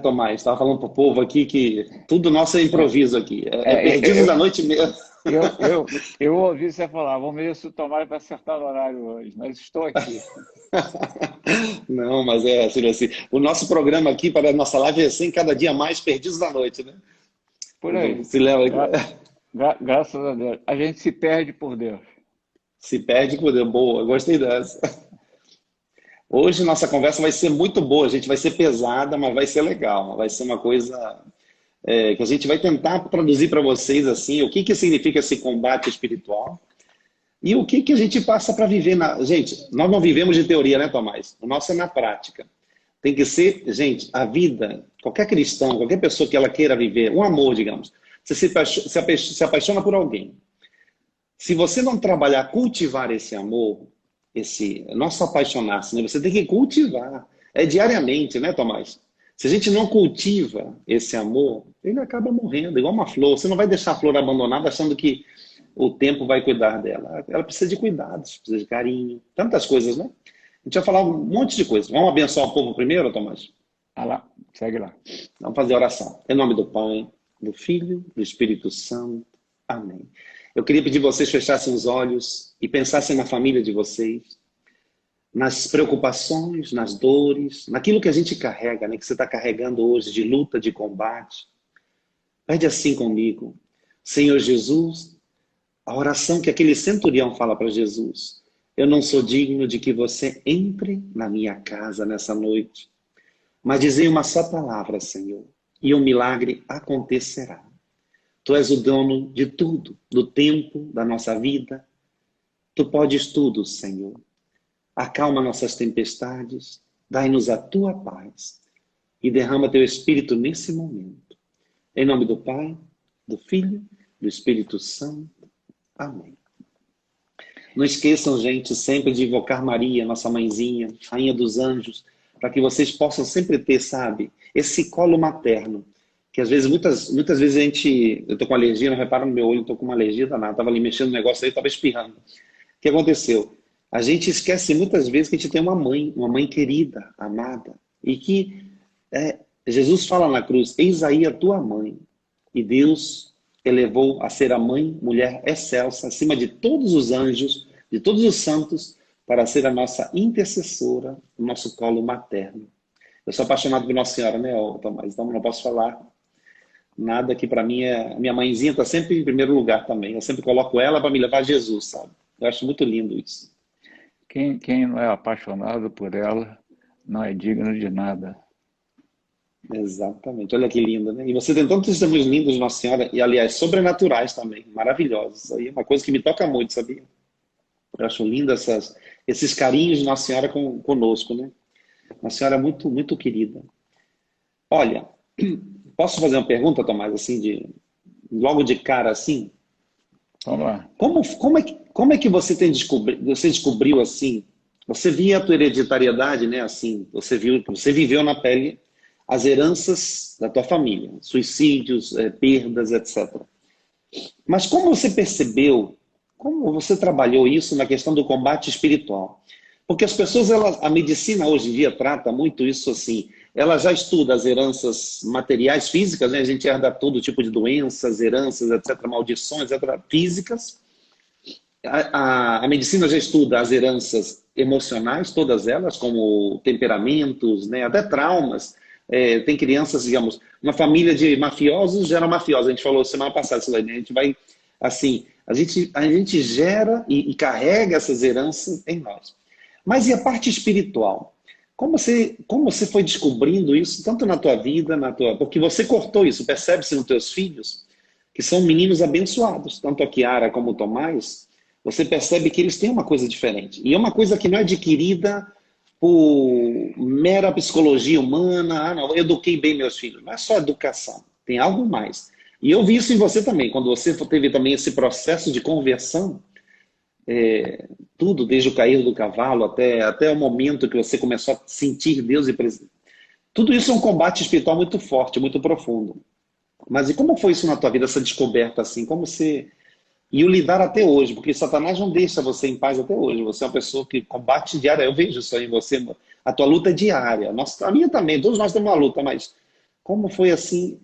Tomás? Estava falando para o povo aqui que tudo nosso é improviso aqui. É É, perdidos da noite mesmo. eu, eu, eu ouvi você falar, vamos ver se o Tomás vai acertar o horário hoje, mas estou aqui. Não, mas é assim. O nosso programa aqui para a nossa live é assim, cada dia mais perdidos da noite, né? Por aí. Se lembra? Gra- Graças a Deus. A gente se perde por Deus. Se perde por Deus. Boa, gostei dessa. Hoje nossa conversa vai ser muito boa, a gente vai ser pesada, mas vai ser legal. Vai ser uma coisa que a gente vai tentar traduzir para vocês assim, o que que significa esse combate espiritual e o que que a gente passa para viver na... Gente, nós não vivemos de teoria, né, Tomás? O nosso é na prática. Tem que ser, gente, a vida, qualquer cristão, qualquer pessoa que ela queira viver, um amor, digamos. Você se apaixona por alguém. Se você não trabalhar, cultivar esse amor, esse não só apaixonar-se, né? Você tem que cultivar. É diariamente, né, Tomás? Se a gente não cultiva esse amor, ele acaba morrendo, igual uma flor. Você não vai deixar a flor abandonada achando que o tempo vai cuidar dela. Ela precisa de cuidados, precisa de carinho, tantas coisas, né? A gente vai falar um monte de coisas. Vamos abençoar o povo primeiro, Tomás? Ah lá, segue lá. Vamos fazer a oração. Em nome do Pai, do Filho, do Espírito Santo. Amém. Eu queria pedir que vocês fechassem os olhos e pensassem na família de vocês, nas preocupações, nas dores, naquilo que a gente carrega, né, que você está carregando hoje de luta, de combate. Pede assim comigo. Senhor Jesus, a oração que aquele centurião fala para Jesus. Eu não sou digno de que você entre na minha casa nessa noite, mas dizei uma só palavra, Senhor, e o milagre acontecerá. Tu és o dono de tudo, do tempo, da nossa vida. Tu podes tudo, Senhor. Acalma nossas tempestades, dai-nos a tua paz e derrama teu Espírito nesse momento. Em nome do Pai, do Filho, do Espírito Santo. Amém. Não esqueçam, gente, sempre de invocar Maria, nossa mãezinha, rainha dos anjos, para que vocês possam sempre ter, sabe, esse colo materno. Que às vezes, muitas vezes eu tô com alergia, não repara no meu olho, tô com uma alergia danada, tava ali mexendo no negócio aí, tava espirrando. O que aconteceu? A gente esquece muitas vezes que a gente tem uma mãe querida, amada, e que Jesus fala na cruz, eis aí a tua mãe. E Deus elevou a ser a mãe, mulher excelsa, acima de todos os anjos, de todos os santos, para ser a nossa intercessora, o nosso colo materno. Eu sou apaixonado por Nossa Senhora, né, Tomás? Então não posso falar nada que para mim a minha mãezinha está sempre em primeiro lugar também. Eu sempre coloco ela para me levar a Jesus, sabe? Eu acho muito lindo isso. Quem não é apaixonado por ela não é digno de nada. Exatamente. Olha que lindo, né? E você tem tantos testemunhos lindos de Nossa Senhora, e aliás, sobrenaturais também, maravilhosos. Aí é uma coisa que me toca muito, sabia? Eu acho lindo esses carinhos de Nossa Senhora conosco, né? Nossa Senhora é muito, muito querida. Olha, posso fazer uma pergunta, Tomás, assim, logo de cara, assim? Vamos lá. Como é que você descobriu, assim, você via a tua hereditariedade, né, assim, você viveu na pele as heranças da tua família, suicídios, perdas, etc. Mas como você percebeu, como você trabalhou isso na questão do combate espiritual? Porque as pessoas, a medicina hoje em dia trata muito isso assim, ela já estuda as heranças materiais, físicas, né? A gente herda todo tipo de doenças, heranças, etc., maldições, etc., físicas. A medicina já estuda as heranças emocionais, todas elas, como temperamentos, né? Até traumas. Tem crianças, digamos, uma família de mafiosos gera mafiosos. A gente falou semana passada isso daí, né? A gente vai, assim, a gente gera e carrega essas heranças em nós. Mas e a parte espiritual? Como você foi descobrindo isso, tanto na tua vida, porque você cortou isso, percebe-se nos teus filhos, que são meninos abençoados, tanto a Kiara como o Tomás, você percebe que eles têm uma coisa diferente. E é uma coisa que não é adquirida por mera psicologia humana. Ah, não, eu eduquei bem meus filhos. Não é só educação, tem algo mais. E eu vi isso em você também, quando você teve também esse processo de conversão, tudo, desde o cair do cavalo até o momento que você começou a sentir Deus e tudo isso é um combate espiritual muito forte, muito profundo. Mas e como foi isso na tua vida, essa descoberta assim? Como você... E o lidar até hoje, porque Satanás não deixa você em paz até hoje. Você é uma pessoa que combate diária. Eu vejo isso aí em você. A tua luta é diária. A minha também. Todos nós temos uma luta, mas Como foi assim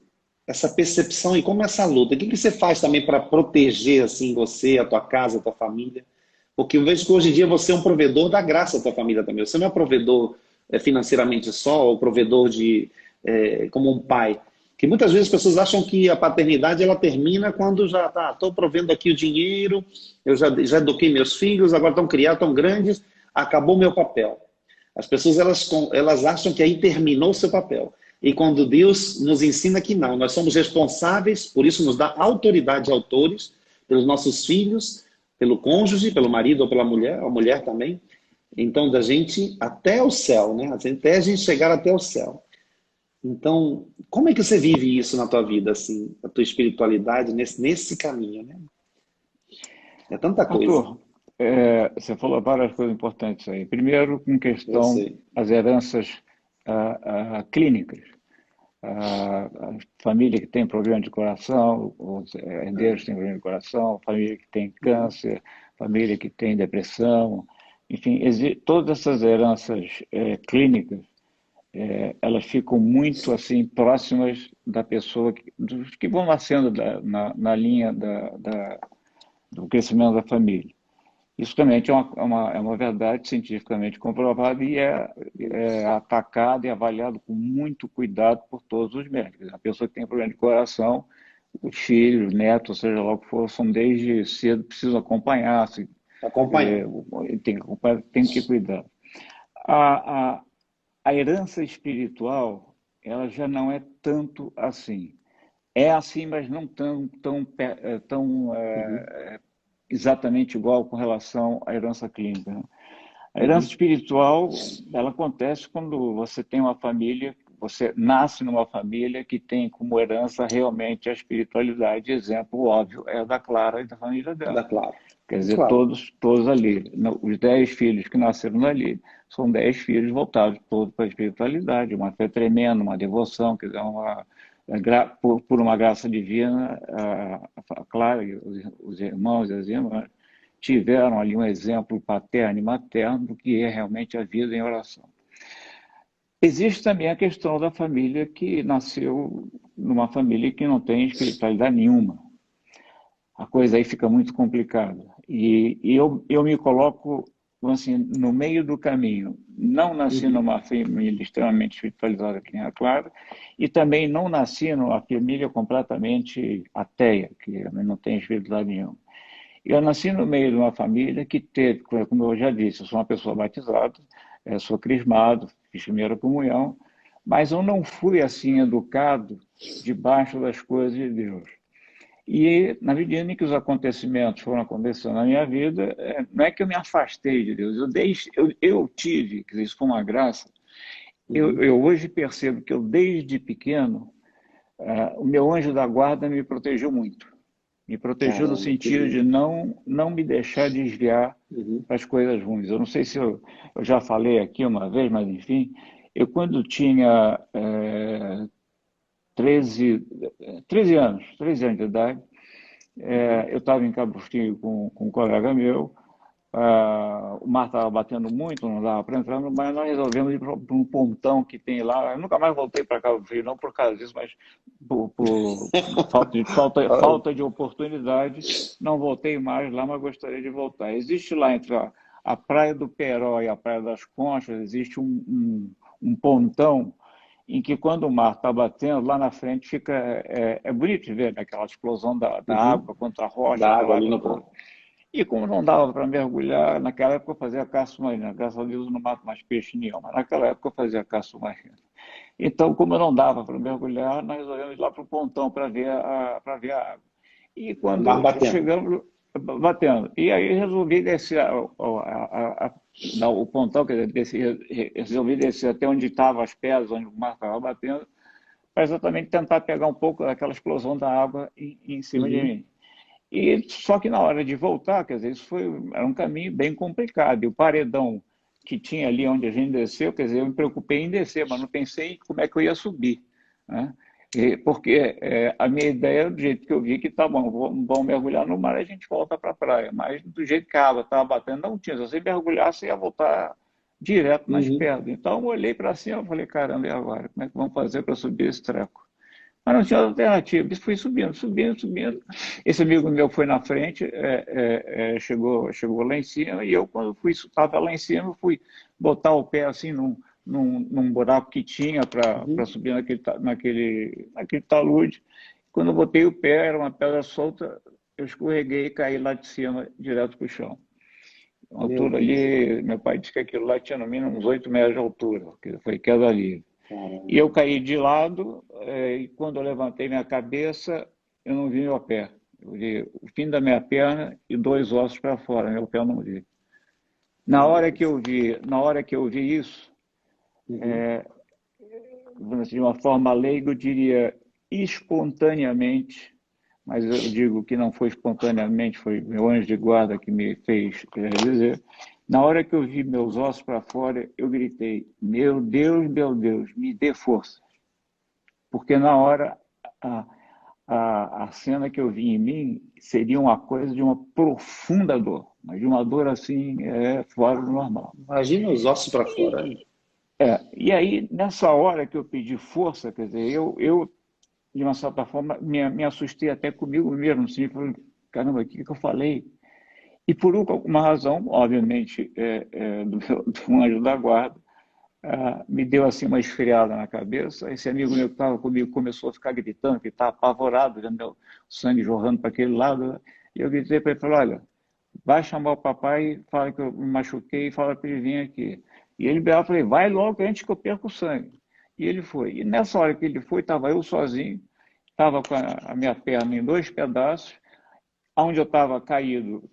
essa percepção e como essa luta? O que que você faz também para proteger assim você, a tua casa, a tua família? Porque eu vejo que hoje em dia você é um provedor da graça à tua família também. Você não é provedor financeiramente só, ou provedor de como um pai. Que muitas vezes as pessoas acham que a paternidade ela termina quando já tá, estou provendo aqui o dinheiro, eu já eduquei meus filhos, agora estão criados, estão grandes, acabou o meu papel. As pessoas elas acham que aí terminou o seu papel. E quando Deus nos ensina que não, nós somos responsáveis, por isso nos dá autoridade autores pelos nossos filhos, pelo cônjuge, pelo marido ou pela mulher, a mulher também. Então, da gente até o céu, né? Até a gente chegar até o céu. Então, como é que você vive isso na tua vida, assim, a tua espiritualidade nesse caminho, né? É tanta coisa. Arthur, você falou várias coisas importantes aí. Primeiro, com Eu questão sei. das heranças clínicas. A família que tem problema de coração, os herdeiros que têm problema de coração, família que tem câncer, família que tem depressão, enfim, todas essas heranças clínicas, elas ficam muito assim próximas da pessoa, dos que vão nascendo na linha do crescimento da família. Isso também é uma verdade cientificamente comprovada e é atacado e avaliado com muito cuidado por todos os médicos. A pessoa que tem problema de coração, os filhos, netos, seja lá o que for, são desde cedo, precisam acompanhar, Acompanhar. tem que acompanhar, tem que cuidar. A, a, a herança espiritual, ela já não é tanto assim. É assim, mas não tão Uhum. exatamente igual com relação à herança clínica, né? A herança Uhum. espiritual, ela acontece quando você tem uma família, você nasce numa família que tem como herança realmente a espiritualidade. Exemplo óbvio é a da Clara e da família dela. Dá claro. Quer dizer, Claro. todos ali. Os 10 filhos que nasceram ali são 10 filhos voltados todos para a espiritualidade, uma fé tremenda, uma devoção, quer dizer, por uma graça divina, a Clara e os irmãos e as irmãs tiveram ali um exemplo paterno e materno do que é realmente a vida em oração. Existe também a questão da família que nasceu numa família que não tem espiritualidade nenhuma. A coisa aí fica muito complicada. E eu me coloco assim, no meio do caminho. Não nasci Uhum. numa família extremamente espiritualizada, que nem a Clara, e também não nasci numa família completamente ateia, que não tem espiritualidade nenhuma. Eu nasci no meio de uma família que teve, como eu já disse, eu sou uma pessoa batizada, sou crismado, fiz primeira comunhão, mas eu não fui assim educado debaixo das coisas de Deus. E na medida em que os acontecimentos foram acontecendo na minha vida, não é que eu me afastei de Deus, eu tive, quer dizer, isso foi uma graça. Uhum. Eu hoje percebo que eu, desde pequeno, o meu anjo da guarda me protegeu muito. Me protegeu no Caramba, que sentido de lindo. não me deixar desviar Uhum. para as coisas ruins. Eu não sei se eu já falei aqui uma vez, mas enfim, eu quando tinha 13, 13 anos de idade, Uhum. eu estava em Cabo Frio com um colega meu, o mar estava batendo muito, não dava para entrar, mas nós resolvemos ir para um pontão que tem lá. Eu nunca mais voltei para Cabo Frio, não por causa disso, mas por falta de oportunidade, não voltei mais lá, mas gostaria de voltar. Existe lá entre a Praia do Peró e a Praia das Conchas, existe um pontão em que quando o mar está batendo, lá na frente fica, é bonito de ver, né? Aquela explosão da Uhum. água contra a rocha, Da água aquela ali água no toda. ponto. E como não dava para mergulhar, naquela época eu fazia caça submarina. Graças a Deus eu não mato mais peixe nenhum, mas naquela época eu fazia caça submarina. Então, como não dava para mergulhar, nós resolvemos ir lá para o pontão para ver a água. E O mar quando batendo. chegamos, batendo. E aí resolvi descer o pontão, quer dizer, resolvi descer até onde estavam as pedras, onde o mar estava batendo, para exatamente tentar pegar um pouco daquela explosão da água em cima de Uhum. mim. E só que na hora de voltar, quer dizer, era um caminho bem complicado. E o paredão que tinha ali onde a gente desceu, quer dizer, eu me preocupei em descer, mas não pensei em como é que eu ia subir, né? Porque a minha ideia, do jeito que eu vi, que tá bom, vamos mergulhar no mar e a gente volta para a praia. Mas do jeito que a água estava batendo, não tinha. Se você mergulhasse, ia voltar direto nas Uhum. pedras. Então, eu olhei para cima e falei, caramba, e agora? Como é que vamos fazer para subir esse treco? Mas não tinha alternativa. Fui subindo, subindo, subindo. Esse amigo meu foi na frente, chegou lá em cima, e eu, quando fui, estava lá em cima, fui botar o pé assim num buraco que tinha para Uhum. subir naquele talude. Quando eu botei o pé, era uma pedra solta, eu escorreguei e caí lá de cima, direto para o chão. A Meu altura Deus. ali, meu pai disse que aquilo lá tinha no mínimo uns 8 metros de altura, que foi queda livre. E eu Caramba. caí de lado, e quando eu levantei minha cabeça, eu não vi meu pé. Eu vi o fim da minha perna e dois ossos para fora, meu pé eu não vi. Meu Deus. Na hora que eu vi isso, Uhum. de uma forma leiga, eu diria espontaneamente, mas eu digo que não foi espontaneamente, foi meu anjo de guarda que me fez dizer. Na hora que eu vi meus ossos para fora, eu gritei: meu Deus, me dê força. Porque na hora a, a cena que eu vi em mim seria uma coisa de uma profunda dor, mas de uma dor assim fora do normal. Imagina os ossos para fora. E aí, nessa hora que eu pedi força, quer dizer, eu de uma certa forma, me assustei até comigo mesmo, assim, falei, caramba, o que eu falei? E por uma razão, obviamente, do anjo da guarda, me deu assim uma esfriada na cabeça. Esse amigo meu que estava comigo começou a ficar gritando, que estava apavorado, vendo meu sangue jorrando para aquele lado, né? E eu gritei para ele, falei, olha, vai chamar o papai, fala que eu me machuquei, fala para ele vir aqui. E ele veio e falei, vai logo antes que eu perca o sangue. E ele foi. E nessa hora que ele foi, estava eu sozinho, estava com a minha perna em dois pedaços, onde eu estava caído,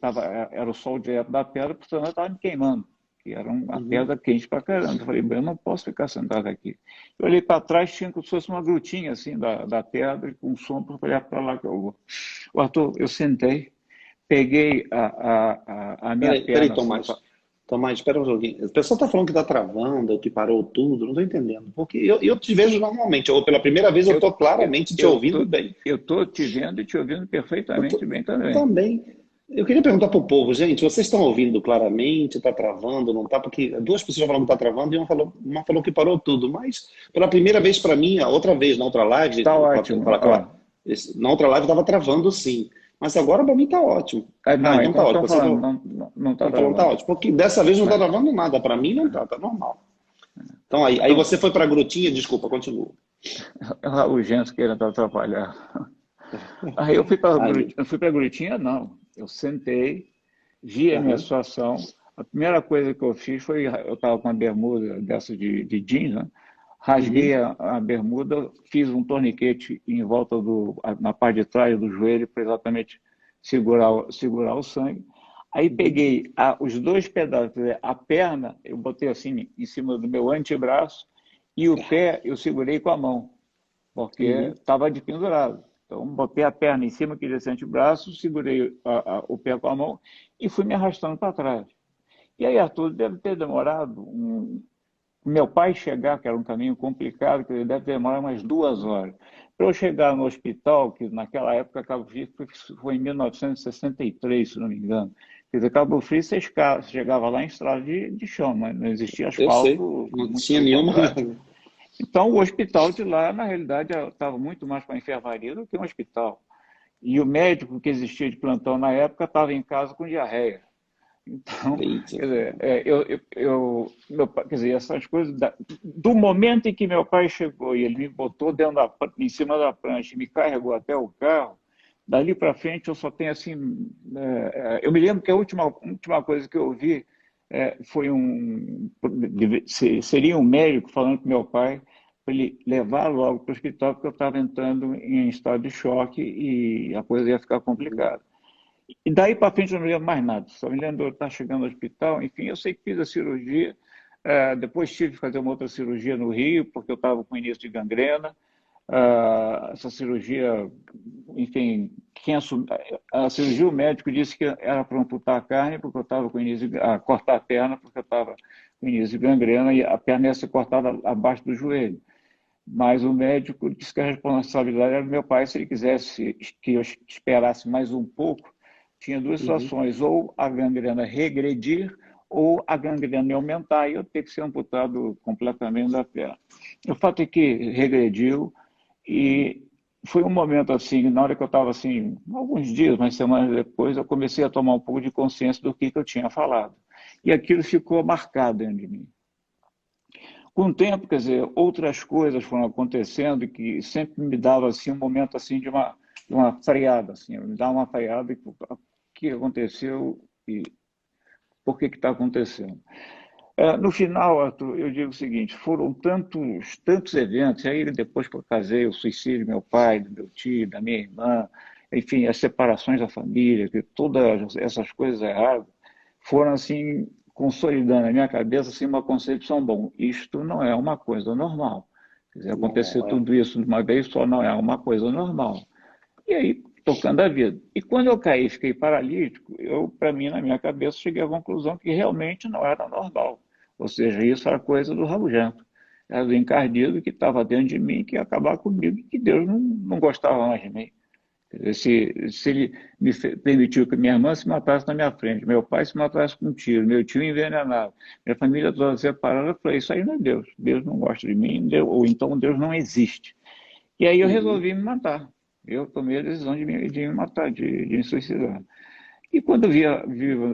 era o sol direto da pedra, portanto eu estava me queimando, que era uma Uhum. pedra quente pra caramba. Eu falei, eu não posso ficar sentado aqui. Eu olhei para trás, tinha como se fosse uma grutinha assim da pedra, com um sombra, eu falei, para lá que eu vou. O Arthur, eu sentei, peguei a minha Peraí, perna assim, Tomás. Tomás, espera um pouquinho. O pessoal está falando que está travando, que parou tudo. Não estou entendendo. Porque eu te vejo normalmente. Ou pela primeira vez eu eu, estou eu, claramente te eu, ouvindo tô, bem. eu tô te vendo e te ouvindo Eu perfeitamente tô, bem também. também. Eu queria perguntar para o povo, gente, vocês estão ouvindo claramente? Está travando, não está? Porque duas pessoas falaram que está travando e uma falou que parou tudo. Mas pela primeira vez para mim, a outra vez, na outra live, Está ótimo. na outra live estava travando sim. Mas agora para mim está ótimo. Ah, Não, então tá então ótimo. estão Vocês falando, estão não está falando que tá travando. ótimo. Porque dessa vez não está Mas, travando nada. Para mim não tá normal. Então aí então, você foi para a grutinha, desculpa, continua. o Gento querendo atrapalhar. Aí eu fui para Ai, meu. a Grutinha, não. Eu sentei, vi a minha Aham. situação. A primeira coisa que eu fiz foi, eu estava com uma bermuda dessa de jeans, né? Rasguei Uhum. a bermuda, fiz um torniquete em volta na parte de trás do joelho para exatamente segurar o sangue. Aí Uhum. peguei os dois pedaços, quer dizer, a perna, eu botei assim em cima do meu antebraço e o pé eu segurei com a mão porque Uhum. estava de pendurado. Então, botei a perna em cima, aquele antebraço, segurei o pé com a mão e fui me arrastando para trás. E aí, Arthur, deve ter demorado meu pai chegar, que era um caminho complicado, que ele deve demorar umas 2 horas. Para eu chegar no hospital, que naquela época Cabo Frio foi em 1963, se não me engano. Quer dizer, Cabo Frio você chegava lá em estrada de chão, não existia Eu sei. asfalto, Não muito tinha pelo nenhuma. contrário. Então, o hospital de lá, na realidade, estava muito mais para enfermaria do que um hospital. E o médico que existia de plantão na época estava em casa com diarreia. Então, Eita. quer dizer, quer dizer, essas coisas, do momento em que meu pai chegou e ele me botou em cima da prancha e me carregou até o carro, dali para frente eu só tenho assim, eu me lembro que a última coisa que eu vi foi seria um médico falando com meu pai para ele levar logo para o hospital porque eu estava entrando em estado de choque e a coisa ia ficar Uhum. complicada. E daí para frente eu não lembro mais nada, só me lembro de eu estar chegando no hospital, enfim, eu sei que fiz a cirurgia, depois tive que fazer uma outra cirurgia no Rio, porque eu estava com início de gangrena, essa cirurgia, enfim, a cirurgia, o médico disse que era para amputar a carne, porque eu estava com início cortar a perna, porque eu estava com início de gangrena, e a perna ia ser cortada abaixo do joelho. Mas o médico disse que a responsabilidade era do meu pai, se ele quisesse que eu esperasse mais um pouco, tinha duas Uhum. situações, ou a gangrena regredir, ou a gangrena ia aumentar e eu ter que ser amputado completamente da perna. O fato é que regrediu e foi um momento assim, na hora que eu estava assim, alguns dias, umas semanas depois, eu comecei a tomar um pouco de consciência do que eu tinha falado. E aquilo ficou marcado dentro de mim. Com o tempo, quer dizer, outras coisas foram acontecendo que sempre me dava assim um momento assim de uma freada, assim, me dava uma freada e o que aconteceu e por que está acontecendo. No final, Arthur, eu digo o seguinte, foram tantos eventos, aí depois que eu casei, o suicídio do meu pai, do meu tio, da minha irmã, enfim, as separações da família, que todas essas coisas erradas foram assim consolidando na minha cabeça assim, uma concepção, bom, isto não é uma coisa normal. Quer dizer, acontecer Não, é. tudo isso de uma vez só não é uma coisa normal. E aí, tocando a vida. E quando eu caí, fiquei paralítico, eu, para mim, na minha cabeça, cheguei à conclusão que realmente não era normal. Ou seja, isso era coisa do rabugento. Era do encardido que estava dentro de mim, que ia acabar comigo, e que Deus não gostava mais de mim. Se ele permitiu que minha irmã se matasse na minha frente, meu pai se matasse com um tiro, meu tio envenenado, minha família toda separada, eu falei, isso aí não é Deus. Deus não gosta de mim, ou então Deus não existe. E aí eu Uhum. resolvi me matar. Eu tomei a decisão de me matar, de me suicidar. E quando eu vi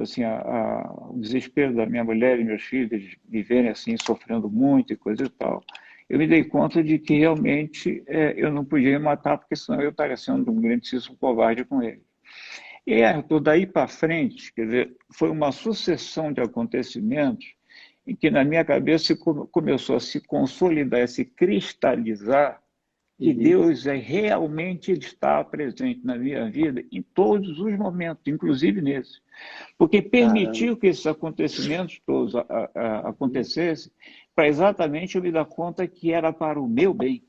assim, o desespero da minha mulher e meus filhos viverem assim, sofrendo muito e coisa e tal, eu me dei conta de que realmente eu não podia me matar, porque senão eu estaria sendo um grandíssimo covarde com ele. E daí para frente, quer dizer, foi uma sucessão de acontecimentos em que na minha cabeça começou a se consolidar, a se cristalizar que Uhum. Deus realmente está presente na minha vida em todos os momentos, inclusive nesse. Porque Caramba. permitiu que esses acontecimentos todos acontecessem para exatamente eu me dar conta que era para o meu bem.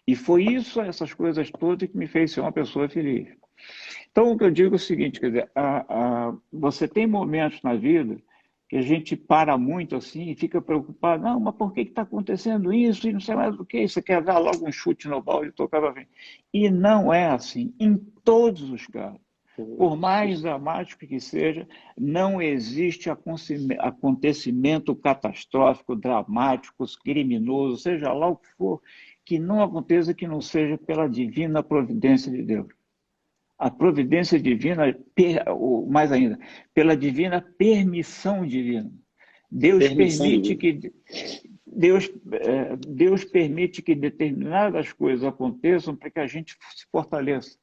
E foi isso, essas coisas todas, que me fez ser uma pessoa feliz. Então, o que eu digo é o seguinte, quer dizer, você tem momentos na vida que a gente para muito assim e fica preocupado, não, mas por que está acontecendo isso? E não sei mais o que, você quer dar logo um chute no balde e tocar para frente. E não é assim, em todos os casos. Por mais dramático que seja, não existe acontecimento catastrófico, dramático, criminoso, seja lá o que for, que não aconteça que não seja pela divina providência de Deus. A providência divina, mais ainda, pela divina permissão divina. Deus Permissão permite divina. que Deus permite que determinadas coisas aconteçam para que a gente se fortaleça.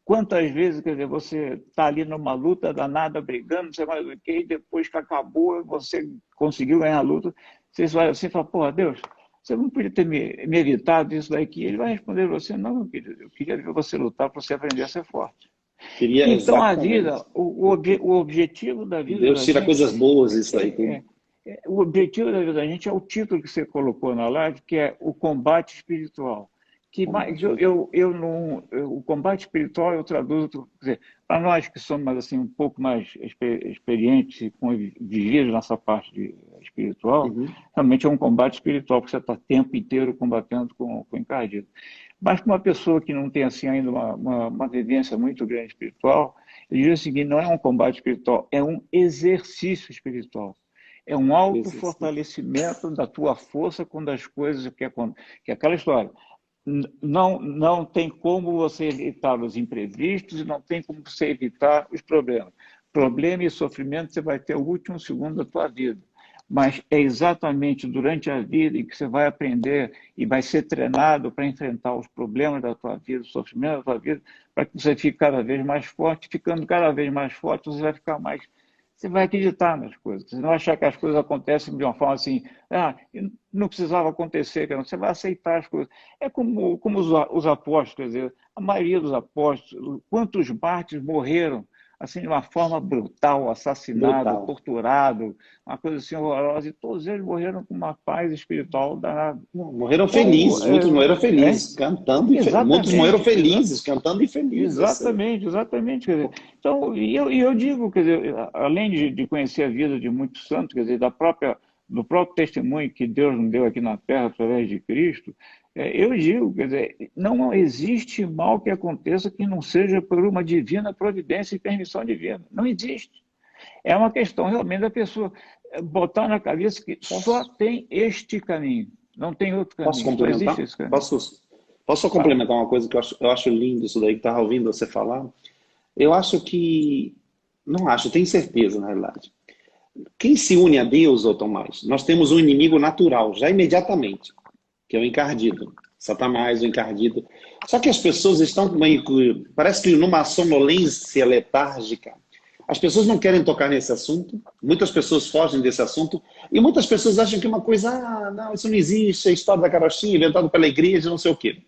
Quantas vezes, quer dizer, você está ali numa luta danada, brigando, não sei mais o que, e depois que acabou, você conseguiu ganhar a luta, você olha assim e fala, porra, Deus, você não podia ter me evitado isso daqui? Ele vai responder a você, não, meu querido, eu queria ver você lutar para você aprender a ser forte. Queria Então, a vida, exatamente. o objetivo da vida Deus da tira gente coisas boas isso aí é, tudo. é, o objetivo da vida da gente é o título que você colocou na live, que é o combate espiritual. Que mais, Combate espiritual. eu não, o combate espiritual eu traduzo, quer dizer, para nós que somos assim, um pouco mais experientes e vividos nessa parte espiritual, Uhum. realmente é um combate espiritual, porque você está o tempo inteiro combatendo com o encardido. Mas para uma pessoa que não tem assim ainda uma vivência muito grande espiritual, eu diria o seguinte, não é um combate espiritual, é um exercício espiritual. É um Exercício. autofortalecimento da tua força quando as coisas que é aquela história. Não tem como você evitar os imprevistos e não tem como você evitar os problemas. Problema e sofrimento você vai ter o último segundo da tua vida. Mas é exatamente durante a vida em que você vai aprender e vai ser treinado para enfrentar os problemas da tua vida, o sofrimento da tua vida, para que você fique cada vez mais forte. Ficando cada vez mais forte, você vai ficar mais. Você vai acreditar nas coisas. Você não vai achar que as coisas acontecem de uma forma assim, não precisava acontecer, você vai aceitar as coisas. É como os apóstolos, quer dizer, a maioria dos apóstolos, quantos mártires morreram assim de uma forma brutal, assassinado, Brutal. torturado, uma coisa assim horrorosa, e todos eles morreram com uma paz espiritual danada. Morreram Então, felizes, muitos morreram é felizes, cantando muitos morreram exatamente, felizes, cantando e felizes. exatamente, exatamente. Quer dizer, então, e eu digo, quer dizer, além de conhecer a vida de muitos santos, quer dizer, do próprio testemunho que Deus nos deu aqui na Terra através de Cristo, eu digo, quer dizer, não existe mal que aconteça que não seja por uma divina providência e permissão divina. Não existe. É uma questão realmente da pessoa botar na cabeça que só tem este caminho, não tem outro Posso caminho, só existe complementar? esse caminho. Posso só Fala. complementar uma coisa que eu acho lindo isso daí que estava ouvindo você falar? Eu acho que, não acho, tenho certeza, na realidade. Quem se une a Deus, ô Tomás, nós temos um inimigo natural, já imediatamente, que é o encardido. Satanás, o encardido. Só que as pessoas estão meio que, parece que numa sonolência letárgica. As pessoas não querem tocar nesse assunto, muitas pessoas fogem desse assunto, e muitas pessoas acham que uma coisa, não, isso não existe, é história da carochinha, inventado pela igreja, não sei o quê.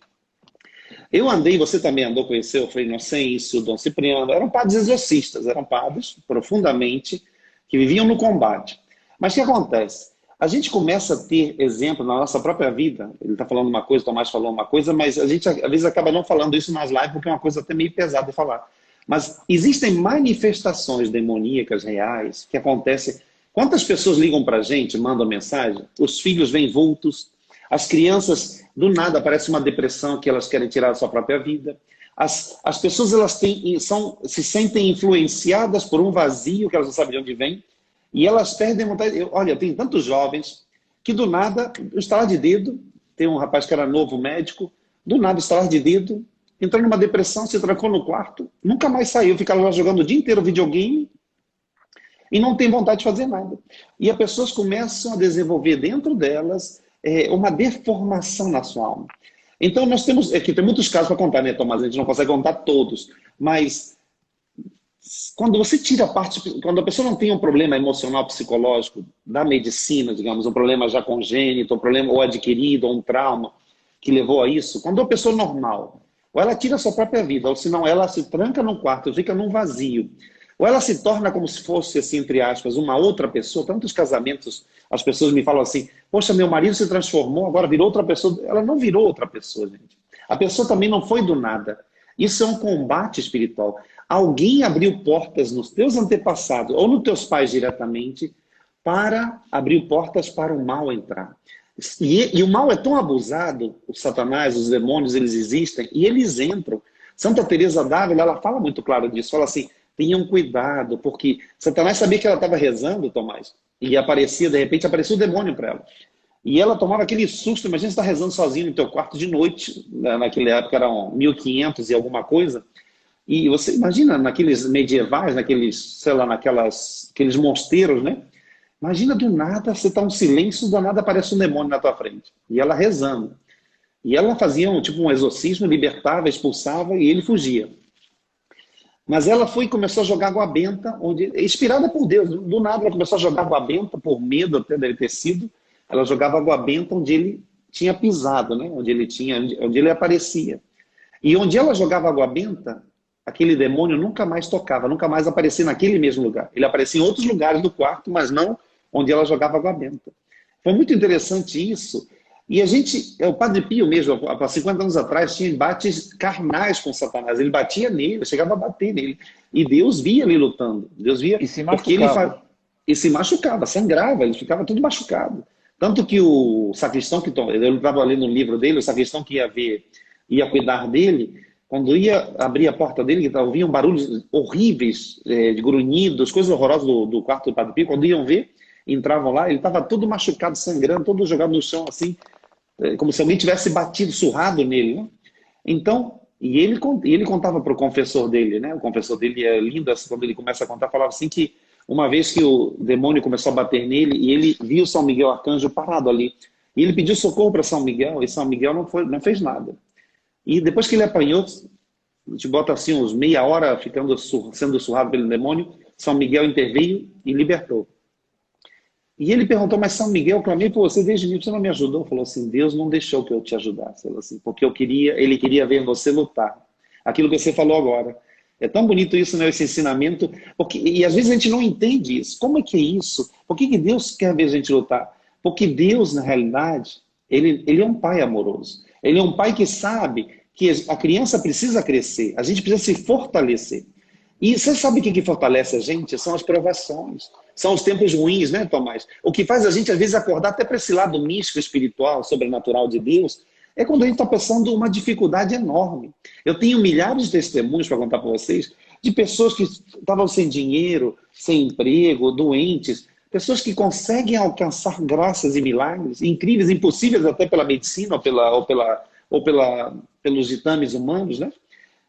Eu andei, você também andou, conheceu o Frei Inocêncio, o Dom Cipriano, eram padres exorcistas, eram padres profundamente que viviam no combate. Mas o que acontece? A gente começa a ter exemplo na nossa própria vida, ele está falando uma coisa, o Tomás falou uma coisa, mas a gente às vezes acaba não falando isso nas lives porque é uma coisa até meio pesada de falar. Mas existem manifestações demoníacas reais que acontecem. Quantas pessoas ligam para a gente, mandam mensagem, os filhos vêm vultos, as crianças, do nada, aparece uma depressão que elas querem tirar da sua própria vida. As pessoas se sentem influenciadas por um vazio que elas não sabem de onde vem e elas perdem vontade. Olha, tem tantos jovens que do nada, estalar de dedo, tem um rapaz que era novo médico, do nada, estalar de dedo, entrou numa depressão, se trancou no quarto, nunca mais saiu, ficava lá jogando o dia inteiro videogame e não tem vontade de fazer nada. E as pessoas começam a desenvolver dentro delas uma deformação na sua alma. Então nós temos, aqui tem muitos casos para contar, né, Tomás? A gente não consegue contar todos, mas quando você tira a parte, quando a pessoa não tem um problema emocional, psicológico da medicina, digamos, um problema já congênito, um problema ou adquirido, ou um trauma que levou a isso, quando a pessoa normal, ou ela tira a sua própria vida, ou senão ela se tranca num quarto, fica num vazio, ou ela se torna como se fosse, assim, entre aspas, uma outra pessoa. Tantos casamentos, as pessoas me falam assim, poxa, meu marido se transformou, agora virou outra pessoa. Ela não virou outra pessoa, gente. A pessoa também não foi do nada. Isso é um combate espiritual. Alguém abriu portas nos teus antepassados, ou nos teus pais diretamente, para abrir portas para o mal entrar. E o mal é tão abusado, o Satanás, os demônios, eles existem, e eles entram. Santa Teresa d'Ávila, ela fala muito claro disso, fala assim, tenham cuidado, porque Satanás sabia que ela estava rezando, Tomás, e de repente aparecia o demônio para ela. E ela tomava aquele susto, imagina você estar rezando sozinho no teu quarto de noite, naquela época eram 1500 e alguma coisa, e você imagina naqueles medievais, naqueles, sei lá, aqueles mosteiros, né? Imagina do nada, você está um silêncio, do nada aparece um demônio na tua frente. E ela rezando. E ela fazia um exorcismo, libertava, expulsava e ele fugia. Mas ela foi e começou a jogar água benta, inspirada por Deus. Do nada ela começou a jogar água benta, por medo até dele ter sido. Ela jogava água benta onde ele tinha pisado, né? onde ele aparecia. E onde ela jogava água benta, aquele demônio nunca mais tocava, nunca mais aparecia naquele mesmo lugar. Ele aparecia em outros lugares do quarto, mas não onde ela jogava água benta. Foi muito interessante isso. E o Padre Pio mesmo, há 50 anos atrás, tinha embates carnais com Satanás. Ele batia nele, chegava a bater nele. E Deus via ele lutando. Deus via, E se porque machucava. e se machucava, sangrava, ele ficava tudo machucado. Tanto que o sacristão, eu estava lendo um livro dele, o sacristão que ia cuidar dele, quando ia abrir a porta dele, ouviam barulhos horríveis, de grunhidos, coisas horrorosas do quarto do Padre Pio, quando iam ver, entravam lá, ele estava todo machucado, sangrando, todo jogado no chão, assim, como se alguém tivesse batido, surrado nele, né? Então, e ele contava para o confessor dele, né? O confessor dele é lindo, assim, quando ele começa a contar, falava assim que uma vez que o demônio começou a bater nele, e ele viu São Miguel Arcanjo parado ali, e ele pediu socorro para São Miguel, e São Miguel não fez nada. E depois que ele apanhou, a gente bota assim uns meia hora sendo surrado pelo demônio, São Miguel interveio e libertou. E ele perguntou, mas São Miguel, eu clamei por você desde que você não me ajudou. Falou assim, Deus não deixou que eu te ajudasse. Falou assim, porque ele queria ver você lutar. Aquilo que você falou agora. É tão bonito isso, né, esse ensinamento. E às vezes a gente não entende isso. Como é que é isso? Por que Deus quer ver a gente lutar? Porque Deus, na realidade, ele é um pai amoroso. Ele é um pai que sabe que a criança precisa crescer. A gente precisa se fortalecer. E você sabe o que fortalece a gente? São as provações. São os tempos ruins, né, Tomás? O que faz a gente, às vezes, acordar até para esse lado místico, espiritual, sobrenatural de Deus, quando a gente está passando uma dificuldade enorme. Eu tenho milhares de testemunhos para contar para vocês de pessoas que estavam sem dinheiro, sem emprego, doentes, pessoas que conseguem alcançar graças e milagres, incríveis, impossíveis até pela medicina pelos ditames humanos, né?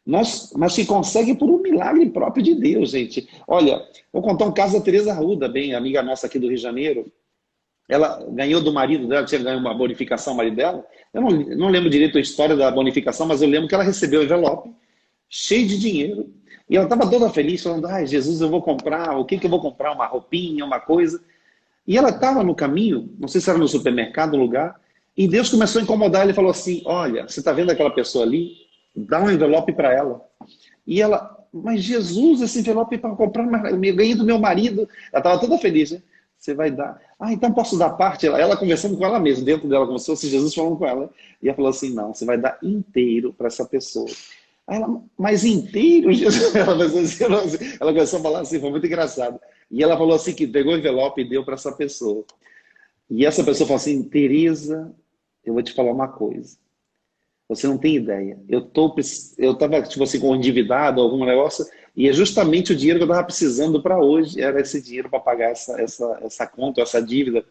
Mas que conseguem por um milagre próprio de Deus, gente. Olha, vou contar um caso da Teresa Arruda, bem, amiga nossa aqui do Rio de Janeiro. Ela ganhou do marido dela, tinha ganho uma bonificação, o marido dela. Eu não lembro direito a história da bonificação, mas eu lembro que ela recebeu o envelope cheio de dinheiro. E ela estava toda feliz, falando, ai, Jesus, eu vou comprar, o que que eu vou comprar? Uma roupinha, uma coisa. E ela estava no caminho, não sei se era no supermercado, no lugar, e Deus começou a incomodar, ele falou assim, olha, você está vendo aquela pessoa ali? Dá um envelope para ela. E ela, mas Jesus, esse envelope é para comprar, eu ganhei do meu marido. Ela estava toda feliz, né? Você vai dar. Ah, então posso dar parte? Ela conversando com ela mesma, dentro dela, como se fosse Jesus falando com ela. E ela falou assim, não, você vai dar inteiro para essa pessoa. Aí ela, mas inteiro, Jesus? Ela começou a falar assim, foi muito engraçado. E ela falou assim, que pegou o envelope e deu para essa pessoa. E essa pessoa falou assim, Tereza, eu vou te falar uma coisa. Você não tem ideia. Eu estava, tipo assim, com endividado, algum negócio, e é justamente o dinheiro que eu estava precisando para hoje, era esse dinheiro para pagar essa conta, essa dívida.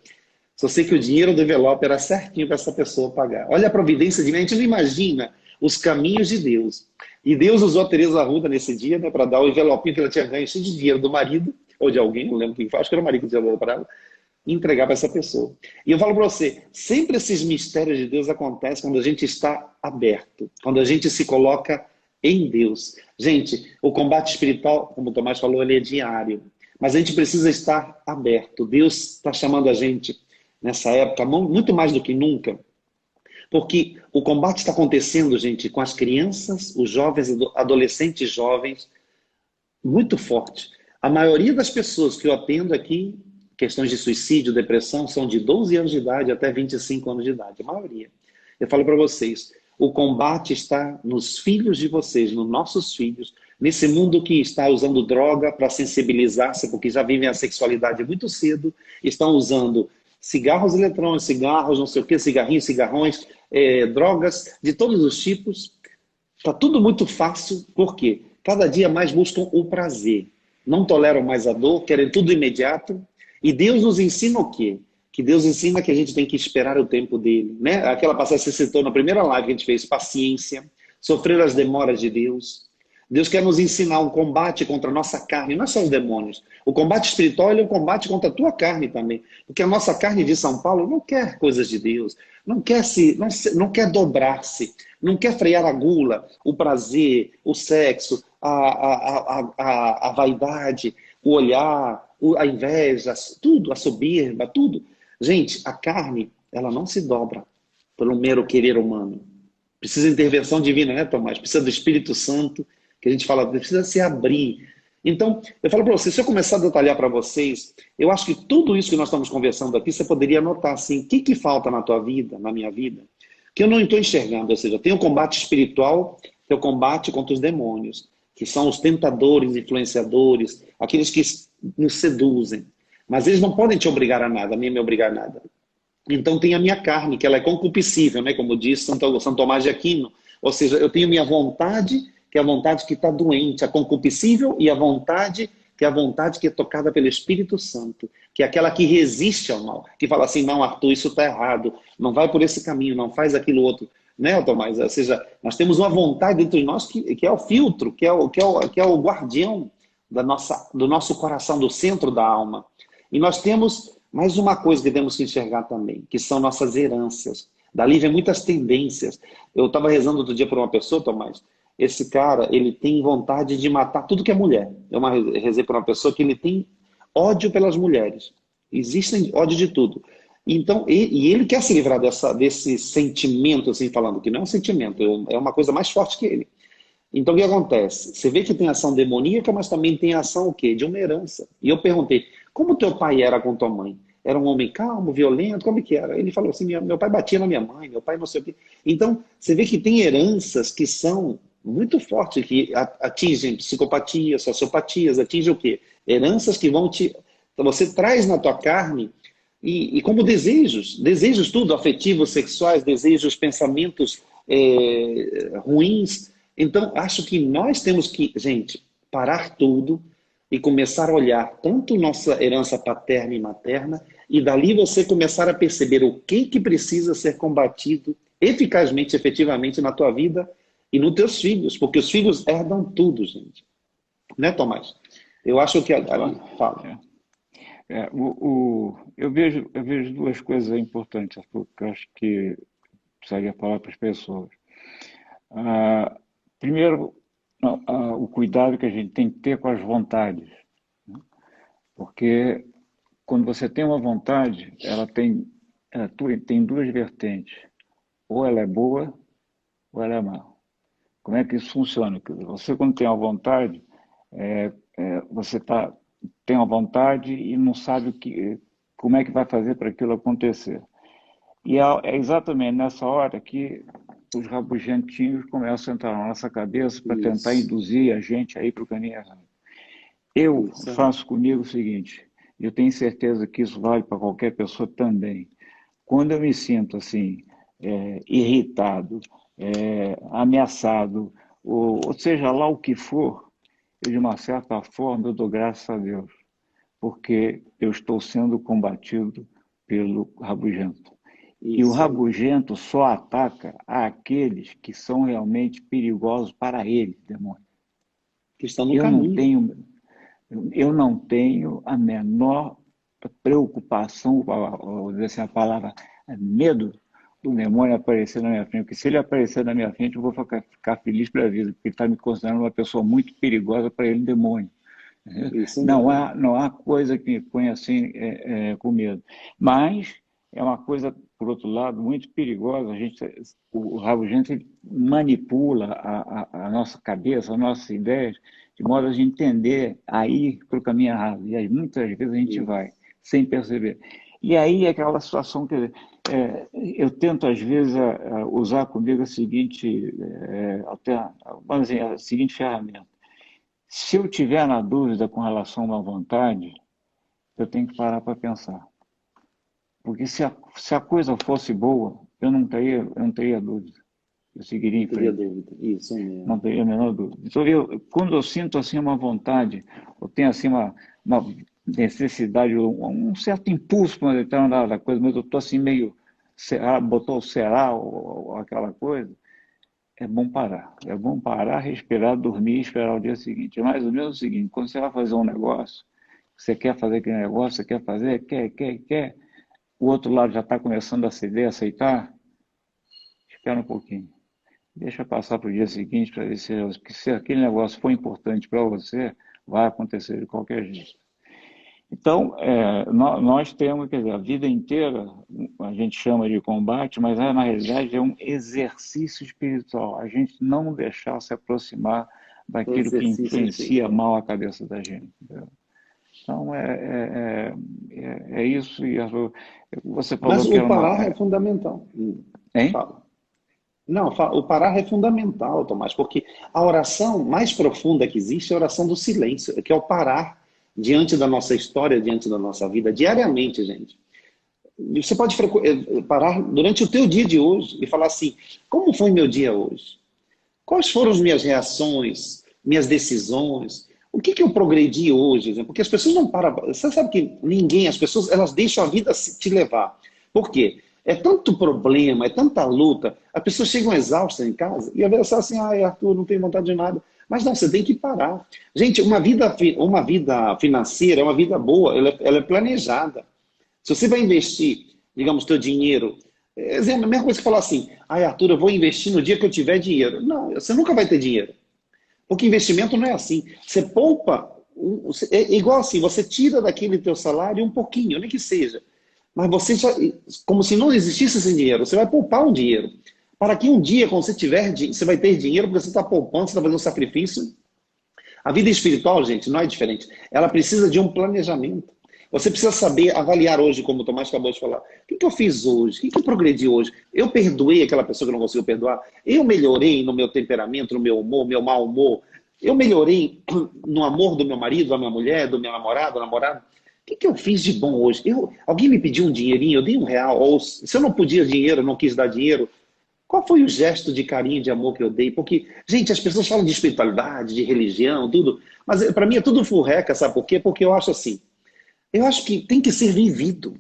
Só sei que o dinheiro do envelope era certinho para essa pessoa pagar. Olha a providência divina, a gente não imagina os caminhos de Deus. E Deus usou a Teresa Arruda nesse dia, né, para dar o envelopinho que ela tinha ganho, cheio de dinheiro do marido, ou de alguém, não lembro quem foi, acho que era o marido que tinha dado para ela, e entregar para essa pessoa. E eu falo para você, sempre esses mistérios de Deus acontecem quando a gente está aberto, quando a gente se coloca em Deus. Gente, o combate espiritual, como o Tomás falou, ele é diário, mas a gente precisa estar aberto. Deus está chamando a gente nessa época, muito mais do que nunca, porque o combate está acontecendo, gente, com as crianças, os jovens, adolescentes jovens, muito forte. A maioria das pessoas que eu atendo aqui, questões de suicídio, depressão, são de 12 anos de idade até 25 anos de idade, a maioria. Eu falo para vocês, o combate está nos filhos de vocês, nos nossos filhos, nesse mundo que está usando droga para sensibilizar-se, porque já vivem a sexualidade muito cedo, estão usando cigarros eletrônicos, cigarros, não sei o que, cigarrinhos, cigarrões, drogas de todos os tipos. Está tudo muito fácil, por quê? Cada dia mais buscam o prazer. Não toleram mais a dor, querem tudo imediato. E Deus nos ensina o quê? Que Deus ensina que a gente tem que esperar o tempo dele. Né? Aquela passagem que você citou na primeira live que a gente fez, paciência, sofrer as demoras de Deus. Deus quer nos ensinar um combate contra a nossa carne, não é só os demônios. O combate espiritual é um combate contra a tua carne também. Porque a nossa carne de São Paulo não quer coisas de Deus, não quer dobrar-se, não quer frear a gula, o prazer, o sexo, a vaidade, o olhar, a inveja, tudo, a soberba, tudo. Gente, a carne, ela não se dobra pelo mero querer humano. Precisa de intervenção divina, né, Tomás? Precisa do Espírito Santo, que a gente fala, precisa se abrir. Então, eu falo para vocês, se eu começar a detalhar para vocês, eu acho que tudo isso que nós estamos conversando aqui, você poderia anotar assim, o que falta na tua vida, na minha vida, que eu não estou enxergando. Ou seja, tem o combate espiritual, tem o combate contra os demônios, que são os tentadores, influenciadores, aqueles que nos seduzem. Mas eles não podem te obrigar a nada, nem me obrigar a nada. Então tem a minha carne, que ela é concupiscível, né? Como diz São Tomás de Aquino. Ou seja, eu tenho minha vontade, que é a vontade que está doente, a concupiscível, e a vontade, que é a vontade que é tocada pelo Espírito Santo, que é aquela que resiste ao mal, que fala assim, não, Arthur, isso está errado, não vai por esse caminho, não faz aquilo outro. Né, Tomás? Ou seja, nós temos uma vontade dentro de nós que é o filtro, que é o guardião do nosso coração, do centro da alma. E nós temos mais uma coisa que temos que enxergar também, que são nossas heranças. Dali vem muitas tendências. Eu estava rezando outro dia por uma pessoa, Tomás, esse cara, ele tem vontade de matar tudo que é mulher. Eu rezei por uma pessoa que ele tem ódio pelas mulheres. Existem ódio de tudo. Então, ele quer se livrar desse sentimento, assim, falando que não é um sentimento, é uma coisa mais forte que ele. Então, o que acontece? Você vê que tem ação demoníaca, mas também tem ação o quê? De uma herança. E eu perguntei, como teu pai era com tua mãe? Era um homem calmo, violento? Como que era? Ele falou assim, meu pai batia na minha mãe, meu pai não sei o quê. Então, você vê que tem heranças que são muito fortes, que atingem psicopatia, sociopatias, atingem o quê? Heranças que vão você traz na tua carne e como desejos tudo, afetivos, sexuais, desejos, pensamentos ruins. Então, acho que nós temos que, gente, parar tudo e começar a olhar tanto nossa herança paterna e materna, e dali você começar a perceber o que precisa ser combatido eficazmente, efetivamente na tua vida e nos teus filhos, porque os filhos herdam tudo, gente. Né, Tomás? Eu acho que ali, Claro. fala. Eu vejo duas coisas importantes que eu acho que precisaria falar para as pessoas. Primeiro, o cuidado que a gente tem que ter com as vontades, né? Porque quando você tem uma vontade, ela tem duas vertentes. Ou ela é boa, ou ela é má. Como é que isso funciona? Você, quando tem uma vontade, você tem uma vontade e não sabe como é que vai fazer para aquilo acontecer. E é exatamente nessa hora que os rabugentinhos começam a entrar na nossa cabeça para tentar Isso, induzir a gente a ir para o caminho errado. Eu isso aí. faço comigo o seguinte, eu tenho certeza que isso vale para qualquer pessoa também. Quando eu me sinto assim, irritado, ameaçado, ou seja lá o que for, eu, de uma certa forma, eu dou graças a Deus, porque eu estou sendo combatido pelo rabugento. E o Isso aí. rabugento só ataca aqueles que são realmente perigosos para ele, demônio. Que estão no Eu não caminho. tenho, eu não tenho a menor preocupação, vou dizer assim, a palavra medo do demônio aparecer na minha frente, porque se ele aparecer na minha frente, eu vou ficar feliz para a vida, porque ele está me considerando uma pessoa muito perigosa para ele, um demônio. Isso mesmo. Não há coisa que me ponha assim com medo. Mas é uma coisa, por outro lado, muito perigosa. O rabugento ele manipula a nossa cabeça, as nossas ideias, de modo a gente entender aí para o caminho errado. E aí muitas vezes a gente vai, Isso. sem perceber. E aí é aquela situação que eu tento, às vezes, usar comigo vamos dizer, a seguinte ferramenta. Se eu tiver na dúvida com relação a uma vontade, eu tenho que parar para pensar. Porque se a coisa fosse boa, eu não teria dúvida. Eu seguiria Não em teria frente. dúvida. Isso Não mesmo. teria a menor dúvida. Então, quando eu sinto assim uma vontade, eu tenho assim uma necessidade, um certo impulso para uma determinada coisa, mas eu estou assim meio, botou o será ou aquela coisa, é bom parar. É bom parar, respirar, dormir e esperar o dia seguinte. É mais ou menos o seguinte, quando você vai fazer um negócio, você quer fazer aquele negócio, você quer fazer, quer, o outro lado já está começando a ceder, a aceitar, espera um pouquinho. Deixa passar para o dia seguinte para ver se aquele negócio for importante para você, vai acontecer de qualquer jeito. Então, nós temos, quer dizer, a vida inteira, a gente chama de combate, mas na realidade é um exercício espiritual. A gente não deixar se aproximar daquilo que Exercício influencia espiritual. mal a cabeça da gente. Entendeu? Então, é isso. E você falou Mas que o era uma. parar é fundamental. Hein? Fala. Não, o parar é fundamental, Tomás, porque a oração mais profunda que existe é a oração do silêncio, que é o parar diante da nossa história, diante da nossa vida, diariamente, gente. Você pode parar durante o teu dia de hoje e falar assim, como foi meu dia hoje? Quais foram as minhas reações, minhas decisões? O que eu progredi hoje? Porque as pessoas não param. Você sabe que ninguém, as pessoas, elas deixam a vida te levar. Por quê? É tanto problema, é tanta luta. As pessoas chegam exaustas em casa e às vezes falam assim: ai, Arthur, não tenho vontade de nada. Mas não, você tem que parar. Gente, uma vida financeira é uma vida boa, ela é planejada. Se você vai investir, digamos, teu dinheiro, exemplo, a mesma coisa que falar assim, ai, Arthur, eu vou investir no dia que eu tiver dinheiro. Não, você nunca vai ter dinheiro. Porque investimento não é assim. Você poupa, é igual assim, você tira daquele teu salário um pouquinho, nem que seja. Mas você já, como se não existisse esse dinheiro, você vai poupar um dinheiro. Para que um dia, quando você tiver, você vai ter dinheiro, porque você está poupando, você está fazendo um sacrifício. A vida espiritual, gente, não é diferente. Ela precisa de um planejamento. Você precisa saber avaliar hoje, como o Tomás acabou de falar. O que eu fiz hoje? O que eu progredi hoje? Eu perdoei aquela pessoa que eu não conseguiu perdoar? Eu melhorei no meu temperamento, no meu humor, meu mau humor? Eu melhorei no amor do meu marido, da minha mulher, do meu namorado, namorada? O que eu fiz de bom hoje? Alguém me pediu um dinheirinho, eu dei R$ 1. Ou se eu não podia dinheiro, não quis dar dinheiro, Qual foi o gesto de carinho, de amor que eu dei? Porque, gente, as pessoas falam de espiritualidade, de religião, tudo, mas para mim é tudo furreca, sabe por quê? Porque eu acho assim, eu acho que tem que ser vivido.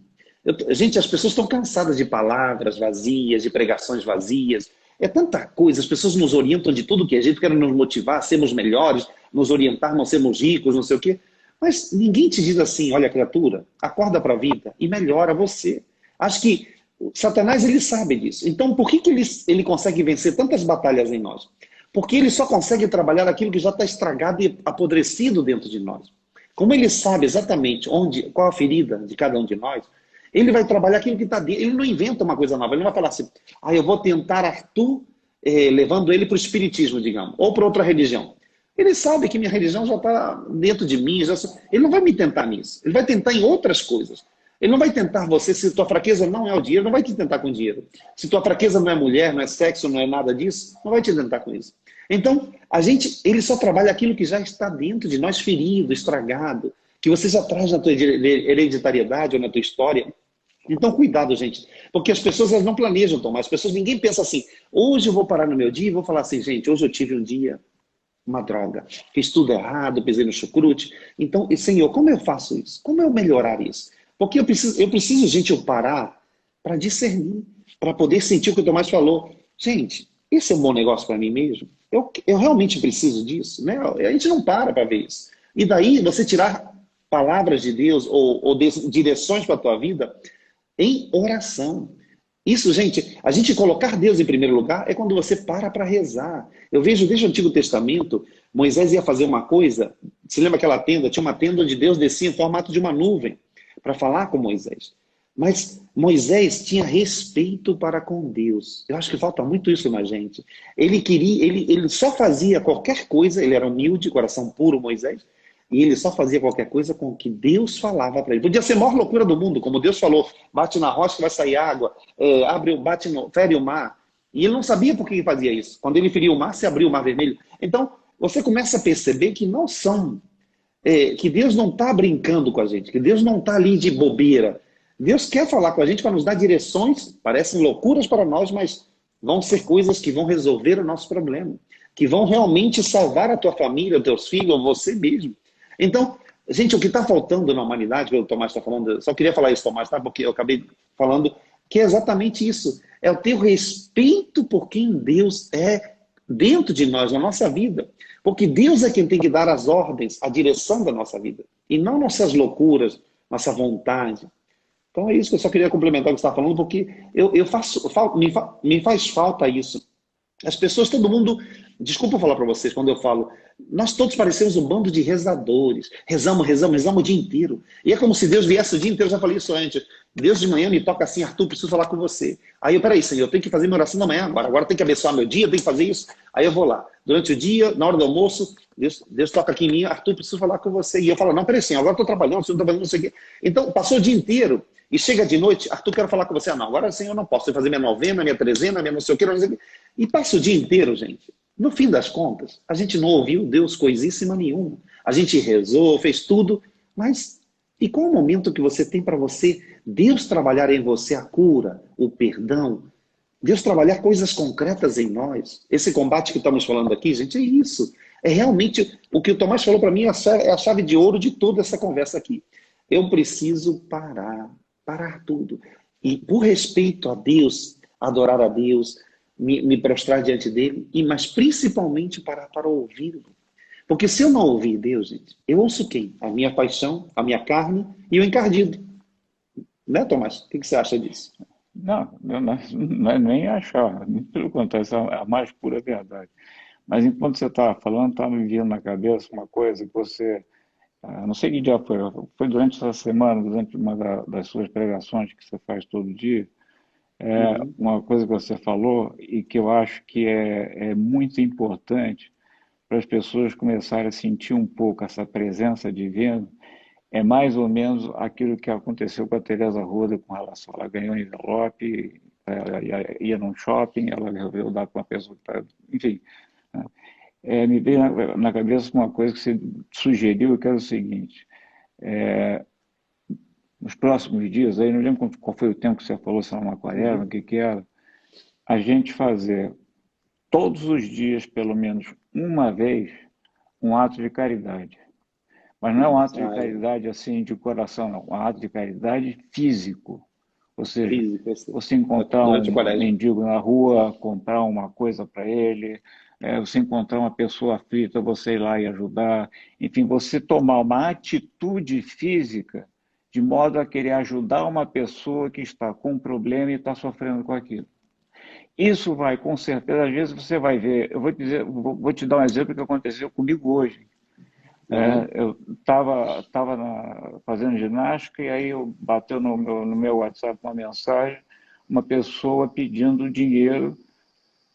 Gente, as pessoas estão cansadas de palavras vazias, de pregações vazias. É tanta coisa, as pessoas nos orientam de tudo que é jeito, querem nos motivar a sermos melhores, nos orientar a não sermos ricos, não sei o quê. Mas ninguém te diz assim, olha, criatura, acorda para a vida e melhora você. Acho que Satanás, ele sabe disso. Então, por que ele consegue vencer tantas batalhas em nós? Porque ele só consegue trabalhar aquilo que já está estragado e apodrecido dentro de nós. Como ele sabe exatamente qual a ferida de cada um de nós, ele vai trabalhar aquilo que está dentro. Ele não inventa uma coisa nova. Ele não vai falar assim, eu vou tentar Arthur, levando ele para o espiritismo, digamos, ou para outra religião. Ele sabe que minha religião já está dentro de mim. Ele não vai me tentar nisso. Ele vai tentar em outras coisas. Ele não vai tentar você, se tua fraqueza não é o dinheiro, não vai te tentar com dinheiro. Se tua fraqueza não é mulher, não é sexo, não é nada disso, não vai te tentar com isso. Então, ele só trabalha aquilo que já está dentro de nós, ferido, estragado, que você já traz na tua hereditariedade ou na tua história. Então, cuidado, gente, porque as pessoas elas não planejam, Tomás. Ninguém pensa assim, hoje eu vou parar no meu dia e vou falar assim, gente, hoje eu tive um dia, uma droga, fiz tudo errado, pisei no chucrute. Então, Senhor, como eu faço isso? Como eu melhorar isso? Porque eu preciso, gente, eu parar para discernir, para poder sentir o que o Tomás falou. Gente, esse é um bom negócio para mim mesmo? Eu realmente preciso disso? Né? A gente não para ver isso. E daí, você tirar palavras de Deus ou direções para a tua vida em oração. Isso, gente, a gente colocar Deus em primeiro lugar é quando você para rezar. Eu vejo desde o Antigo Testamento, Moisés ia fazer uma coisa, se lembra aquela tenda? Tinha uma tenda onde Deus descia em formato de uma nuvem para falar com Moisés. Mas Moisés tinha respeito para com Deus. Eu acho que falta muito isso na gente. Ele só fazia qualquer coisa, ele era humilde, coração puro, Moisés, e ele só fazia qualquer coisa com o que Deus falava para ele. Podia ser a maior loucura do mundo, como Deus falou, bate na rocha que vai sair água, fere o mar. E ele não sabia por que ele fazia isso. Quando ele feriu o mar, se abriu o mar vermelho. Então, você começa a perceber que não são que Deus não está brincando com a gente, que Deus não está ali de bobeira. Deus quer falar com a gente para nos dar direções, parecem loucuras para nós, mas vão ser coisas que vão resolver o nosso problema, que vão realmente salvar a tua família, os teus filhos, ou você mesmo. Então, gente, o que está faltando na humanidade, que o Tomás está falando, eu só queria falar isso, Tomás, tá? Porque eu acabei falando que é exatamente isso, é o teu respeito por quem Deus é dentro de nós, na nossa vida. Porque Deus é quem tem que dar as ordens, a direção da nossa vida. E não nossas loucuras, nossa vontade. Então é isso que eu só queria complementar o que você está falando, porque me faz falta isso. As pessoas, todo mundo, desculpa falar para vocês quando eu falo, nós todos parecemos um bando de rezadores. Rezamos, rezamos, rezamos o dia inteiro. E é como se Deus viesse o dia inteiro, eu já falei isso antes. Deus de manhã me toca assim, Arthur, preciso falar com você. Aí eu, peraí, Senhor, eu tenho que fazer minha oração da manhã agora tem que abençoar meu dia, eu tenho que fazer isso. Aí eu vou lá. Durante o dia, na hora do almoço, Deus toca aqui em mim, Arthur, preciso falar com você. E eu falo, não, peraí, Senhor, agora eu estou trabalhando, estou trabalhando, não sei o quê. Então, passou o dia inteiro. E chega de noite, Arthur, quero falar com você. Não, agora sim eu não posso fazer minha novena, minha trezena, minha não sei o quê, não sei o quê. E passa o dia inteiro, gente. No fim das contas, a gente não ouviu Deus coisíssima nenhuma. A gente rezou, fez tudo, mas e qual o momento que você tem para você, Deus trabalhar em você a cura, o perdão, Deus trabalhar coisas concretas em nós? Esse combate que estamos falando aqui, gente, é isso. É realmente o que o Tomás falou para mim, é a chave de ouro de toda essa conversa aqui. Eu preciso parar tudo. E por respeito a Deus, adorar a Deus, me prostrar diante dele, mas principalmente parar para ouvi-lo. Porque se eu não ouvir Deus, gente, eu ouço quem? A minha paixão, a minha carne e o encardido. Né, Tomás? O que você acha disso? Não é nem achar, pelo contrário, isso é a mais pura verdade. Mas enquanto você estava falando, estava me vindo na cabeça uma coisa que você, não sei que dia foi durante essa semana, durante uma das suas pregações que você faz todo dia, Uhum. uma coisa que você falou e que eu acho que é muito importante para as pessoas começarem a sentir um pouco essa presença divina, é mais ou menos aquilo que aconteceu com a Teresa Roda com relação. Ela ganhou um envelope, ela ia num shopping, ela resolveu dar para uma pessoa que está. Enfim, né? Me veio na cabeça uma coisa que você sugeriu, que era o seguinte: nos próximos dias, aí não lembro qual foi o tempo que você falou, se era uma quaresma, o que era, a gente fazer todos os dias, pelo menos uma vez, um ato de caridade. Mas não é um ato de caridade assim de coração, não. É um ato de caridade físico. Ou seja, Físico, você encontrar durante o um colégio. mendigo na rua, comprar uma coisa para ele, você encontrar uma pessoa aflita, você ir lá e ajudar. Enfim, você tomar uma atitude física de modo a querer ajudar uma pessoa que está com um problema e está sofrendo com aquilo. Isso vai, com certeza, às vezes você vai ver, eu vou te dizer, vou te dar um exemplo que aconteceu comigo hoje. Eu estava fazendo ginástica e aí bateu no meu WhatsApp uma mensagem, uma pessoa pedindo dinheiro,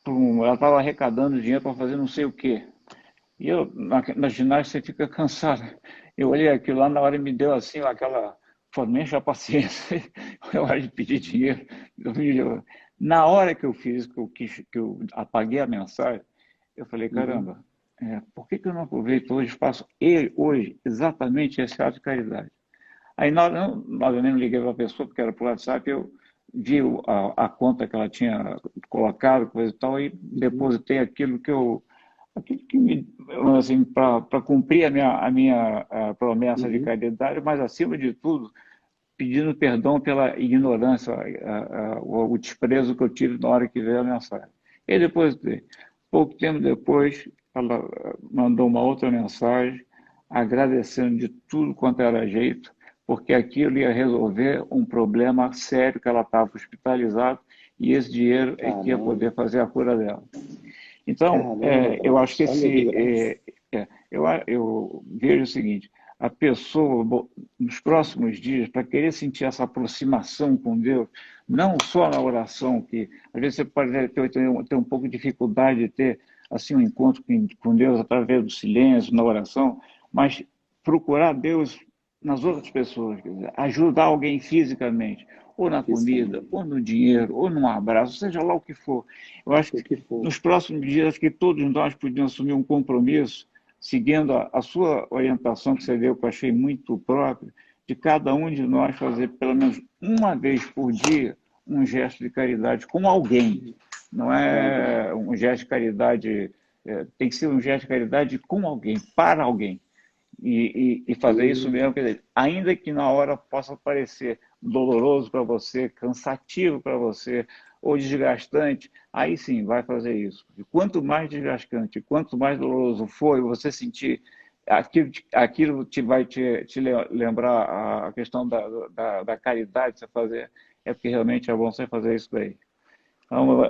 ela estava arrecadando dinheiro para fazer não sei o quê. E eu, na ginástica, você fica cansado. Eu olhei aquilo lá, na hora me deu assim, aquela, falei, me enche a paciência, é hora de pedir dinheiro. Na hora que eu fiz, que eu apaguei a mensagem, eu falei, caramba, por que eu não aproveito hoje, faço hoje exatamente esse ato de caridade? Aí, na hora, obviamente, não liguei para a pessoa, porque era por WhatsApp, eu vi a conta que ela tinha colocado, coisa e tal, e depositei aquilo que me, assim, para cumprir a promessa de caridade, mas, acima de tudo, pedindo perdão pela ignorância, o desprezo que eu tive na hora que veio a mensagem. E depois, pouco tempo depois, ela mandou uma outra mensagem agradecendo de tudo quanto era jeito, porque aquilo ia resolver um problema sério que ela estava hospitalizada e esse dinheiro é que ia poder fazer a cura dela. Então, Caramba, eu acho que olha que graça. eu vejo o seguinte, a pessoa, nos próximos dias, para querer sentir essa aproximação com Deus, não só na oração, que às vezes você pode ter um pouco de dificuldade de ter assim um encontro com Deus através do silêncio, na oração, mas procurar Deus nas outras pessoas, quer dizer, ajudar alguém fisicamente, ou na comida, Fisicamente, ou no dinheiro, ou num abraço, seja lá o que for. Eu acho o que que for. nos próximos dias, acho que todos nós podíamos assumir um compromisso, seguindo a sua orientação que você deu, que eu achei muito própria, de cada um de nós fazer pelo menos uma vez por dia um gesto de caridade com alguém. Não Com alguém. é um gesto de caridade, tem que ser um gesto de caridade com alguém, para alguém. E fazer isso mesmo, quer dizer, ainda que na hora possa parecer doloroso para você, cansativo para você, ou desgastante, aí sim, vai fazer isso. E quanto mais desgastante, quanto mais doloroso for, e você sentir aquilo vai te lembrar a questão da caridade, você fazer, é porque realmente é bom você fazer isso daí. Então,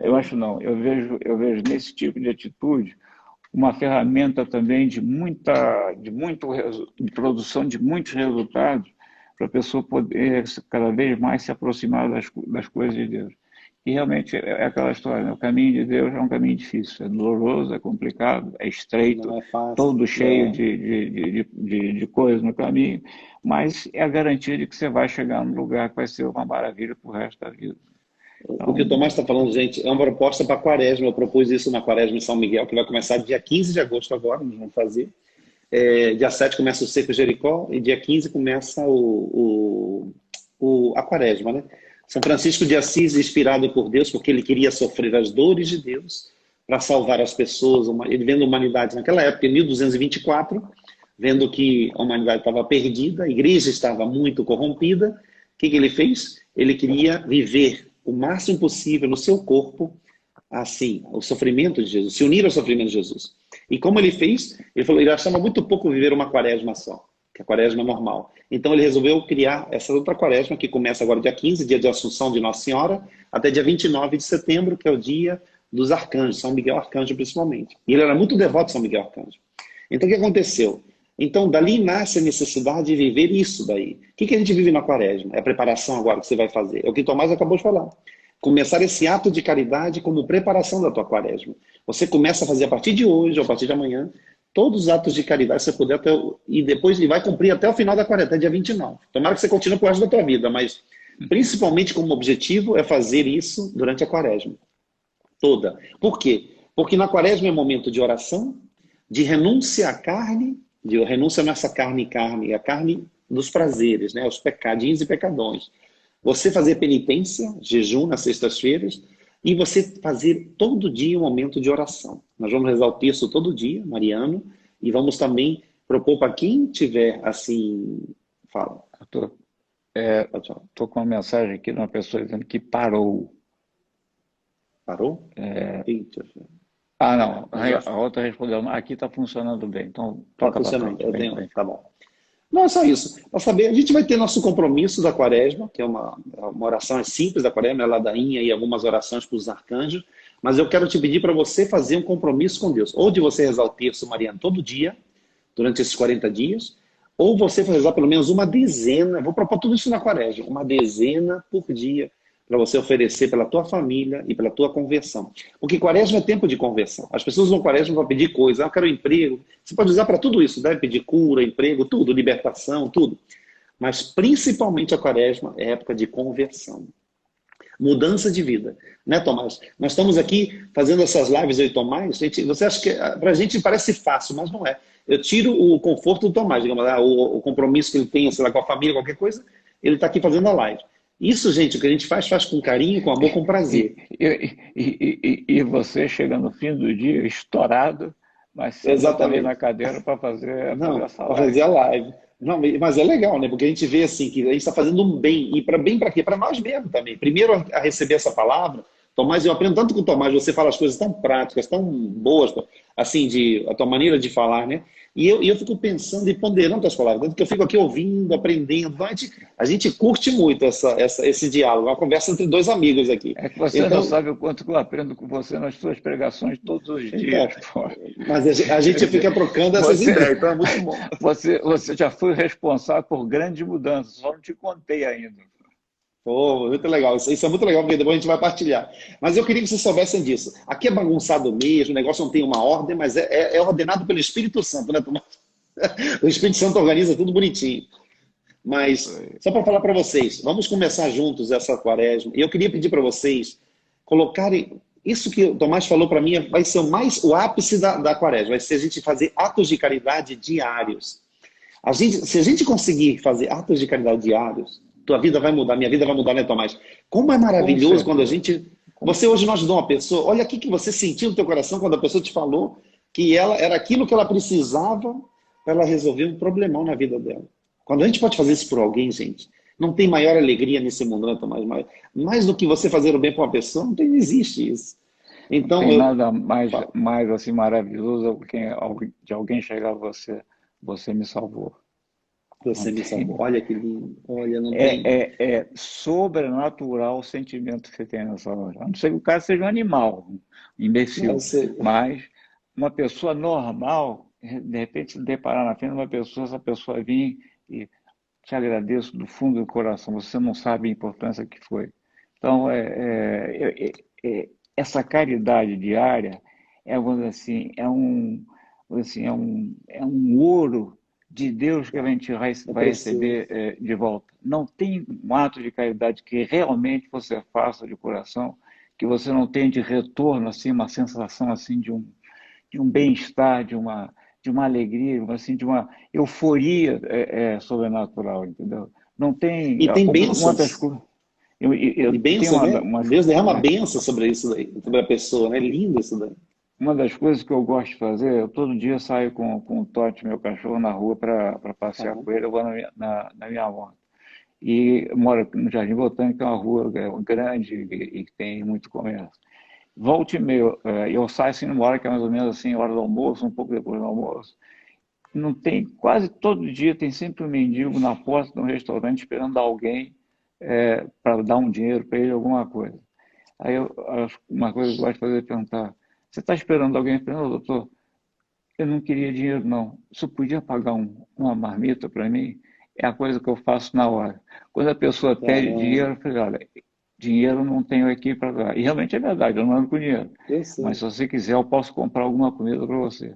eu acho não, eu vejo nesse tipo de atitude uma ferramenta também de produção de muitos resultados para a pessoa poder cada vez mais se aproximar das coisas de Deus. E realmente é aquela história, né? O caminho de Deus é um caminho difícil, é doloroso, é complicado, é estreito, Não é fácil. todo cheio de coisas no caminho, mas é a garantia de que você vai chegar num lugar que vai ser uma maravilha para o resto da vida. O que o Então, Tomás está falando, gente, é uma proposta para a Quaresma. Eu propus isso na Quaresma em São Miguel, que vai começar dia 15 de agosto agora, nós vamos fazer. Dia 7 começa o Seco Jericó e dia 15 começa a Quaresma, né? São Francisco de Assis, inspirado por Deus, porque ele queria sofrer as dores de Deus para salvar as pessoas. Ele vendo a humanidade naquela época, em 1224, vendo que a humanidade estava perdida, a igreja estava muito corrompida, o que ele fez? Ele queria viver o máximo possível no seu corpo, assim, o sofrimento de Jesus, se unir ao sofrimento de Jesus. E como ele fez? Ele falou, ele achava muito pouco viver uma quaresma só, que a quaresma é normal. Então ele resolveu criar essa outra quaresma, que começa agora dia 15, dia de Assunção de Nossa Senhora, até dia 29 de setembro, que é o dia dos arcanjos, São Miguel Arcanjo principalmente. E ele era muito devoto de São Miguel Arcanjo. Então o que aconteceu? Então dali nasce a necessidade de viver isso daí. O que a gente vive na quaresma? É a preparação agora que você vai fazer. É o que o Tomás acabou de falar. Começar esse ato de caridade como preparação da tua quaresma. Você começa a fazer a partir de hoje, ou a partir de amanhã, todos os atos de caridade que você puder, e depois ele vai cumprir até o final da quaresma, até dia 29. Tomara que você continue com o resto da tua vida, mas principalmente como objetivo é fazer isso durante a quaresma toda. Por quê? Porque na quaresma é momento de oração, de renúncia à carne, de renúncia a nossa carne, é a carne dos prazeres, né? Os pecadinhos e pecadões. Você fazer penitência, jejum nas sextas-feiras, e você fazer todo dia um momento de oração. Nós vamos rezar o texto todo dia, mariano, e vamos também propor para quem tiver assim... Fala. Pode falar. Estou com uma mensagem aqui de uma pessoa dizendo que parou. Parou? Eita. Não. A outra respondeu, aqui está funcionando bem. Então, toca para frente. Tá bom. Não, é só isso. Para saber, a gente vai ter nosso compromisso da quaresma, que é uma oração simples da quaresma, é a ladainha e algumas orações para os arcanjos, mas eu quero te pedir para você fazer um compromisso com Deus. Ou de você rezar o terço mariano todo dia, durante esses 40 dias, ou você rezar pelo menos uma dezena, vou propor tudo isso na quaresma, uma dezena por dia, para você oferecer pela tua família e pela tua conversão. Porque quaresma é tempo de conversão. As pessoas usam quaresma para pedir coisas. Eu quero emprego. Você pode usar para tudo isso. Deve pedir cura, emprego, tudo, libertação, tudo. Mas principalmente a quaresma é época de conversão. Mudança de vida. Né, Tomás? Nós estamos aqui fazendo essas lives, eu e Tomás. Você acha que para a gente parece fácil, mas não é. Eu tiro o conforto do Tomás, digamos, o compromisso que ele tem, sei lá, com a família, qualquer coisa, ele está aqui fazendo a live. Isso, gente, o que a gente faz com carinho, com amor, com prazer. E você chega no fim do dia estourado, mas você está ali na cadeira para fazer, fazer a live. Não, mas é legal, né? Porque a gente vê assim que a gente está fazendo um bem. E para bem para quê? Para nós mesmos também. Primeiro a receber essa palavra. Tomás, eu aprendo tanto com o Tomás, você fala as coisas tão práticas, tão boas, assim, a tua maneira de falar, né? E eu fico pensando e ponderando as palavras, tanto que eu fico aqui ouvindo, aprendendo. A gente curte muito esse diálogo, uma conversa entre dois amigos aqui. É que você não sabe o quanto que eu aprendo com você nas suas pregações todos os dias. Mas a gente fica trocando essas ideias, então é muito bom. Você já foi responsável por grandes mudanças, só não te contei ainda. Pô, muito legal. Isso é muito legal, porque depois a gente vai partilhar. Mas eu queria que vocês soubessem disso. Aqui é bagunçado mesmo, o negócio não tem uma ordem, mas é ordenado pelo Espírito Santo, né, Tomás? O Espírito Santo organiza tudo bonitinho. Mas, só para falar para vocês, vamos começar juntos essa quaresma. E eu queria pedir para vocês colocarem... Isso que o Tomás falou para mim vai ser o ápice da quaresma. Vai ser a gente fazer atos de caridade diários. Se a gente conseguir fazer atos de caridade diários, tua vida vai mudar, minha vida vai mudar, né, Tomás? Como é maravilhoso quando a gente... Você hoje não ajudou uma pessoa, olha aqui que você sentiu no teu coração quando a pessoa te falou que ela era aquilo que ela precisava para ela resolver um problemão na vida dela. Quando a gente pode fazer isso por alguém, gente, não tem maior alegria nesse mundo, né, Tomás? Mais do que você fazer o bem para uma pessoa, não existe isso. Então, não tem nada mais assim, maravilhoso de alguém chegar a você me salvou. Você me salvou. Olha que lindo. Olha, não tem... É sobrenatural o sentimento que você tem nessa hora. A não ser que o cara seja um animal, um imbecil. Mas uma pessoa normal, de repente, se deparar na frente de uma pessoa, essa pessoa vir e te agradeço do fundo do coração. Você não sabe a importância que foi. Então, essa caridade diária assim, é um ouro de Deus que a gente vai receber de volta. Não tem um ato de caridade que realmente você faça de coração, que você não tenha de retorno, assim, uma sensação assim, de um bem-estar, de uma alegria, assim, de uma euforia sobrenatural, entendeu? Não tem... E tem bênçãos. E bênção, né? Deus derrama bênção sobre isso daí, sobre a pessoa, né? Lindo isso daí. Uma das coisas que eu gosto de fazer, eu todo dia saio com o Totti, meu cachorro, na rua para passear com ele, eu vou na minha moto. E eu moro no Jardim Botânico, que é uma rua grande e que tem muito comércio. Volta e meia, eu saio assim numa hora que é mais ou menos assim, hora do almoço, um pouco depois do almoço. Não tem, quase todo dia tem sempre um mendigo na porta de um restaurante esperando alguém para dar um dinheiro para ele, alguma coisa. Aí uma coisa que eu gosto de fazer é perguntar: você está esperando alguém? Doutor, eu não queria dinheiro, não. Você podia pagar uma marmita para mim? É a coisa que eu faço na hora. Quando a pessoa pede dinheiro, eu falo: olha, dinheiro não tenho aqui para dar. E realmente é verdade, eu não ando com dinheiro. Mas se você quiser, eu posso comprar alguma comida para você.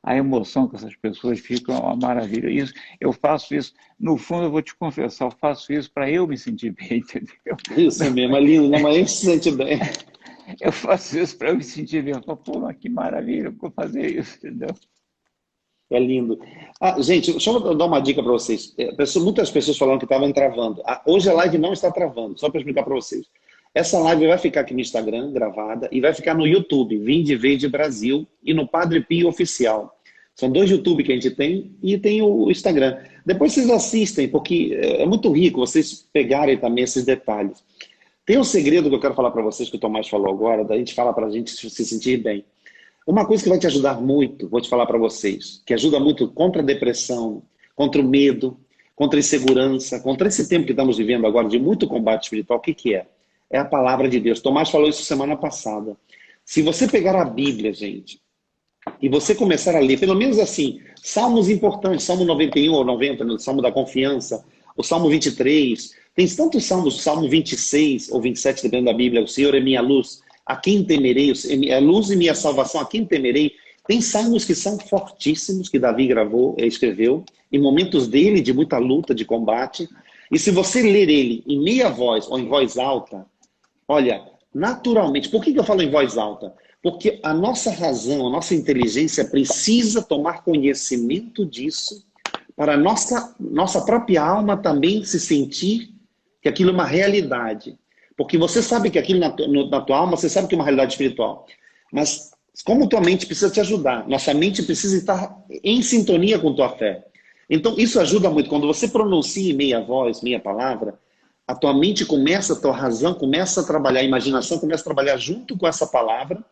A emoção que essas pessoas ficam é uma maravilha. Eu faço isso, no fundo eu vou te confessar, eu faço isso para eu me sentir bem, entendeu? Isso mesmo, é lindo, né? Mas a gente se sente bem. Eu faço isso para eu me sentir bem. Eu falo: pô, mas que maravilha, eu vou fazer isso, entendeu? É lindo. Ah, gente, deixa eu dar uma dica para vocês. Muitas pessoas falaram que estavam travando. Hoje a live não está travando, só para explicar para vocês. Essa live vai ficar aqui no Instagram, gravada, e vai ficar no YouTube, Vinde Verde Brasil, e no Padre Pio Oficial. São dois YouTube que a gente tem, e tem o Instagram. Depois vocês assistem, porque é muito rico vocês pegarem também esses detalhes. Tem um segredo que eu quero falar para vocês, que o Tomás falou agora, da gente fala para a gente se sentir bem. Uma coisa que vai te ajudar muito, vou te falar para vocês, que ajuda muito contra a depressão, contra o medo, contra a insegurança, contra esse tempo que estamos vivendo agora de muito combate espiritual, o que que é? É a palavra de Deus. Tomás falou isso semana passada. Se você pegar a Bíblia, gente, e você começar a ler, pelo menos assim, salmos importantes, Salmo 91 ou 90, no Salmo da Confiança, o Salmo 23, tem tantos salmos, Salmo 26 ou 27, dependendo da Bíblia, o Senhor é minha luz, a quem temerei? A luz e minha salvação, a quem temerei? Tem salmos que são fortíssimos, que Davi escreveu, em momentos dele de muita luta, de combate. E se você ler ele em meia voz ou em voz alta, olha, naturalmente, por que eu falo em voz alta? Porque a nossa razão, a nossa inteligência precisa tomar conhecimento disso para a nossa própria alma também se sentir que aquilo é uma realidade. Porque você sabe que aquilo na tua alma, você sabe que é uma realidade espiritual. Mas como tua mente precisa te ajudar, nossa mente precisa estar em sintonia com tua fé. Então isso ajuda muito. Quando você pronuncia em meia voz, meia palavra, a tua mente começa, a tua razão começa a trabalhar, a imaginação começa a trabalhar junto com essa palavra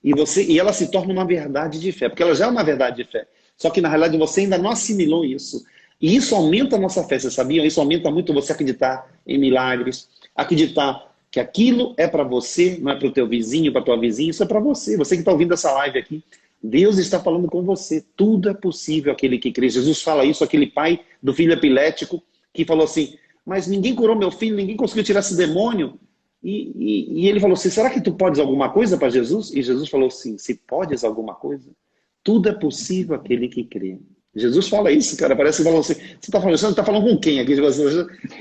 e ela se torna uma verdade de fé. Porque ela já é uma verdade de fé. Só que na realidade você ainda não assimilou isso. E isso aumenta a nossa fé, vocês sabiam? Isso aumenta muito você acreditar em milagres, acreditar que aquilo é para você, não é para o teu vizinho, para a tua vizinha, isso é para você. Você que está ouvindo essa live aqui, Deus está falando com você. Tudo é possível aquele que crê. Jesus fala isso, aquele pai do filho epilético que falou assim, mas ninguém curou meu filho, ninguém conseguiu tirar esse demônio. E ele falou assim, será que tu podes alguma coisa para Jesus? E Jesus falou assim, se podes alguma coisa, tudo é possível aquele que crê. Jesus fala isso, cara, parece que falou assim, você está falando com quem aqui?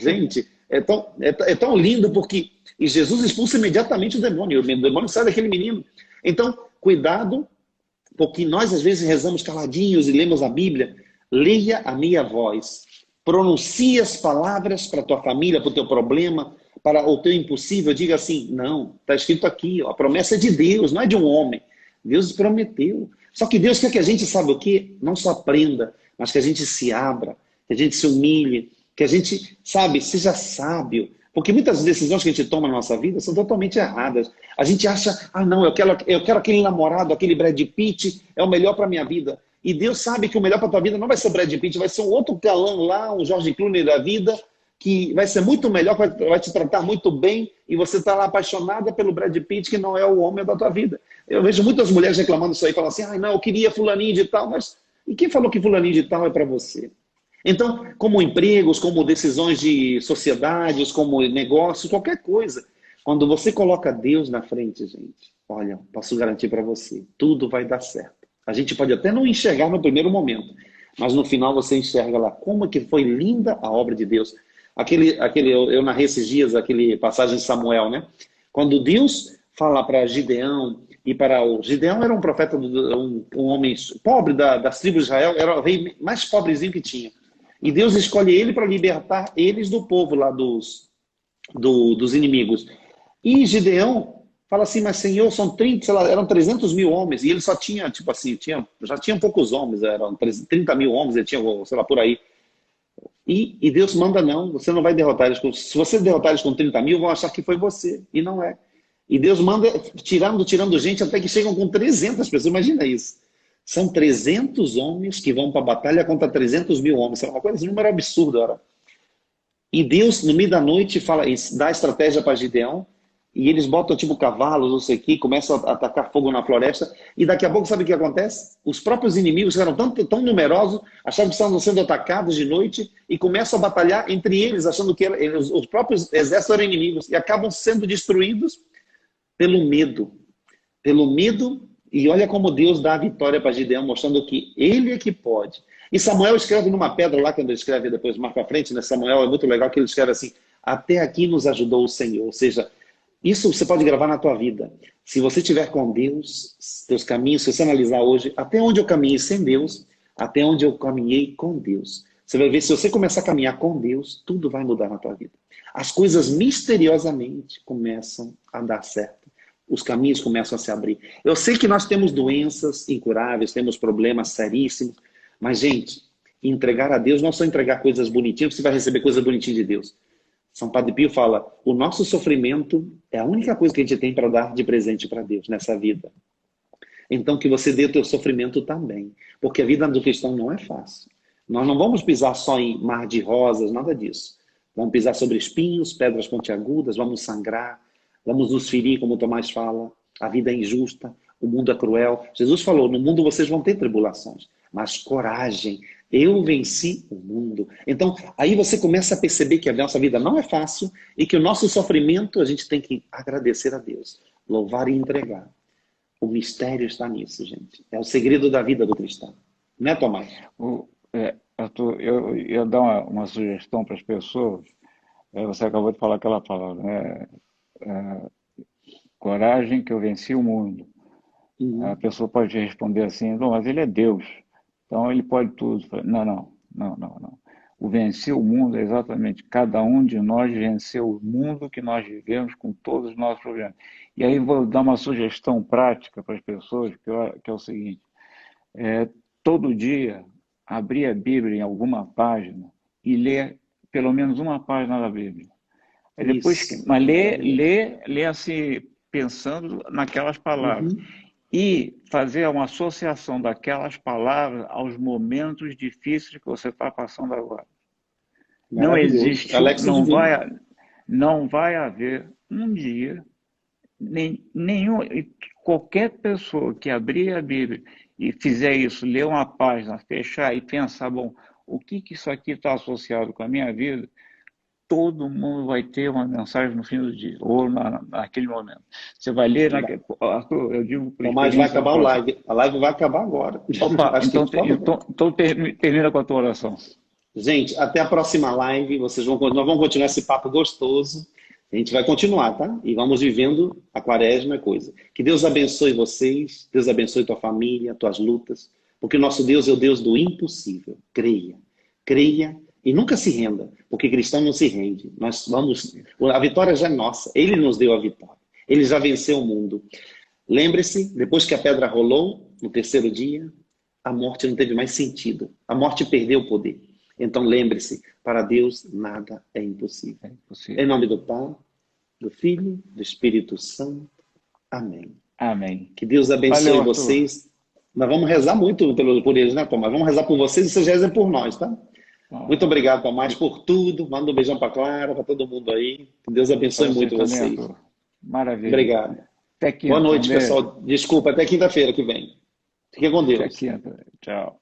Gente, é tão lindo porque e Jesus expulsa imediatamente o demônio sai daquele menino. Então, cuidado, porque nós às vezes rezamos caladinhos e lemos a Bíblia. Leia a minha voz, pronuncie as palavras para a tua família, para o teu problema, para o teu impossível. Diga assim, não, está escrito aqui, ó, a promessa é de Deus, não é de um homem. Deus prometeu. Só que Deus quer que a gente, sabe o quê? Não só aprenda, mas que a gente se abra, que a gente se humilhe, que a gente, sabe, seja sábio. Porque muitas decisões que a gente toma na nossa vida são totalmente erradas. A gente acha, não, eu quero aquele namorado, aquele Brad Pitt, é o melhor para a minha vida. E Deus sabe que o melhor para a tua vida não vai ser o Brad Pitt, vai ser um outro galã lá, um George Clooney da vida, que vai ser muito melhor, vai te tratar muito bem, e você está lá apaixonada pelo Brad Pitt, que não é o homem da tua vida. Eu vejo muitas mulheres reclamando isso aí, falando assim, não, eu queria fulaninho de tal, mas e quem falou que fulaninho de tal é para você? Então, como empregos, como decisões de sociedades, como negócios, qualquer coisa, quando você coloca Deus na frente, gente, olha, posso garantir para você, tudo vai dar certo. A gente pode até não enxergar no primeiro momento, mas no final você enxerga lá como é que foi linda a obra de Deus. Eu narrei esses dias aquele passagem de Samuel, né? Quando Deus fala para Gideão, Gideão era um profeta, um homem pobre das tribos de Israel, era o rei mais pobrezinho que tinha. E Deus escolhe ele para libertar eles do povo lá dos inimigos. E Gideão fala assim, mas Senhor, são 30, sei lá, eram 300 mil homens, e ele só tinha, tipo assim, já tinha poucos homens, eram 30 mil homens, ele tinha, sei lá, por aí. E Deus manda não, você não vai derrotar eles. Se você derrotar eles com 30 mil, vão achar que foi você, e não é. E Deus manda tirando gente até que chegam com 300 pessoas, imagina isso. São 300 homens que vão para a batalha contra 300 mil homens. É uma coisa, um número absurdo. Ora. E Deus, no meio da noite, dá a estratégia para Gideão, e eles botam tipo cavalos, não sei o que, começam a atacar fogo na floresta, e daqui a pouco sabe o que acontece? Os próprios inimigos, que eram tão numerosos, achavam que estavam sendo atacados de noite, e começam a batalhar entre eles, achando que os próprios exércitos eram inimigos, e acabam sendo destruídos pelo medo. Pelo medo. E olha como Deus dá a vitória para Gideão, mostrando que ele é que pode. E Samuel escreve numa pedra lá, quando ele escreve depois mais para frente, né? Samuel é muito legal que ele escreve assim, até aqui nos ajudou o Senhor. Ou seja, isso você pode gravar na tua vida. Se você estiver com Deus, teus caminhos, se você analisar hoje, até onde eu caminhei sem Deus, até onde eu caminhei com Deus. Você vai ver, se você começar a caminhar com Deus, tudo vai mudar na tua vida. As coisas misteriosamente começam a dar certo. Os caminhos começam a se abrir. Eu sei que nós temos doenças incuráveis, temos problemas seríssimos, mas, gente, entregar a Deus não é só entregar coisas bonitinhas, você vai receber coisas bonitinhas de Deus. São Padre Pio fala, o nosso sofrimento é a única coisa que a gente tem para dar de presente para Deus nessa vida. Então que você dê o teu sofrimento também, porque a vida do cristão não é fácil. Nós não vamos pisar só em mar de rosas, nada disso. Vamos pisar sobre espinhos, pedras pontiagudas, vamos sangrar, vamos nos ferir, como o Tomás fala. A vida é injusta, o mundo é cruel. Jesus falou, no mundo vocês vão ter tribulações, mas coragem, eu venci o mundo. Então, aí você começa a perceber que a nossa vida não é fácil e que o nosso sofrimento a gente tem que agradecer a Deus, louvar e entregar. O mistério está nisso, gente. É o segredo da vida do cristão. Né, Tomás? Arthur, eu ia dar uma sugestão para as pessoas. Você acabou de falar aquela palavra, né? Coragem que eu venci o mundo. A pessoa pode responder assim, não, mas ele é Deus, então ele pode tudo. Não. O vencer o mundo é exatamente cada um de nós venceu o mundo que nós vivemos com todos os nossos problemas. E aí vou dar uma sugestão prática para as pessoas, que é o seguinte, todo dia abrir a Bíblia em alguma página e ler pelo menos uma página da Bíblia. Aí depois, mas ler assim, pensando naquelas palavras. E fazer uma associação daquelas palavras aos momentos difíceis que você está passando agora. Não existe, não vai haver um dia, qualquer pessoa que abrir a Bíblia e fizer isso, ler uma página, fechar e pensar, bom, o que isso aqui está associado com a minha vida, todo mundo vai ter uma mensagem no fim do dia, ou naquele momento. Você vai ler, Arthur, eu digo... Mas vai acabar o live. A live vai acabar agora. Opa, então termina com a tua oração. Gente, até a próxima live. Nós vamos continuar esse papo gostoso. A gente vai continuar, tá? E vamos vivendo a quaresma e coisa. Que Deus abençoe vocês, Deus abençoe tua família, tuas lutas, porque o nosso Deus é o Deus do impossível. Creia e nunca se renda, porque cristão não se rende. A vitória já é nossa. Ele nos deu a vitória. Ele já venceu o mundo. Lembre-se, depois que a pedra rolou, no terceiro dia, a morte não teve mais sentido. A morte perdeu o poder. Então lembre-se, para Deus nada é impossível. Em nome do Pai, do Filho, do Espírito Santo. Amém. Amém. Que Deus abençoe vocês. Nós vamos rezar muito por eles, né, Tomás? Vamos rezar por vocês e vocês rezem por nós, tá? Muito obrigado, Tomás, por tudo. Manda um beijão para Clara, para todo mundo aí. Que Deus abençoe muito vocês. Maravilha. Obrigado. Até quinta. Boa noite, pessoal. Desculpa, até quinta-feira que vem. Fiquem com Deus. Até quinta. Tchau.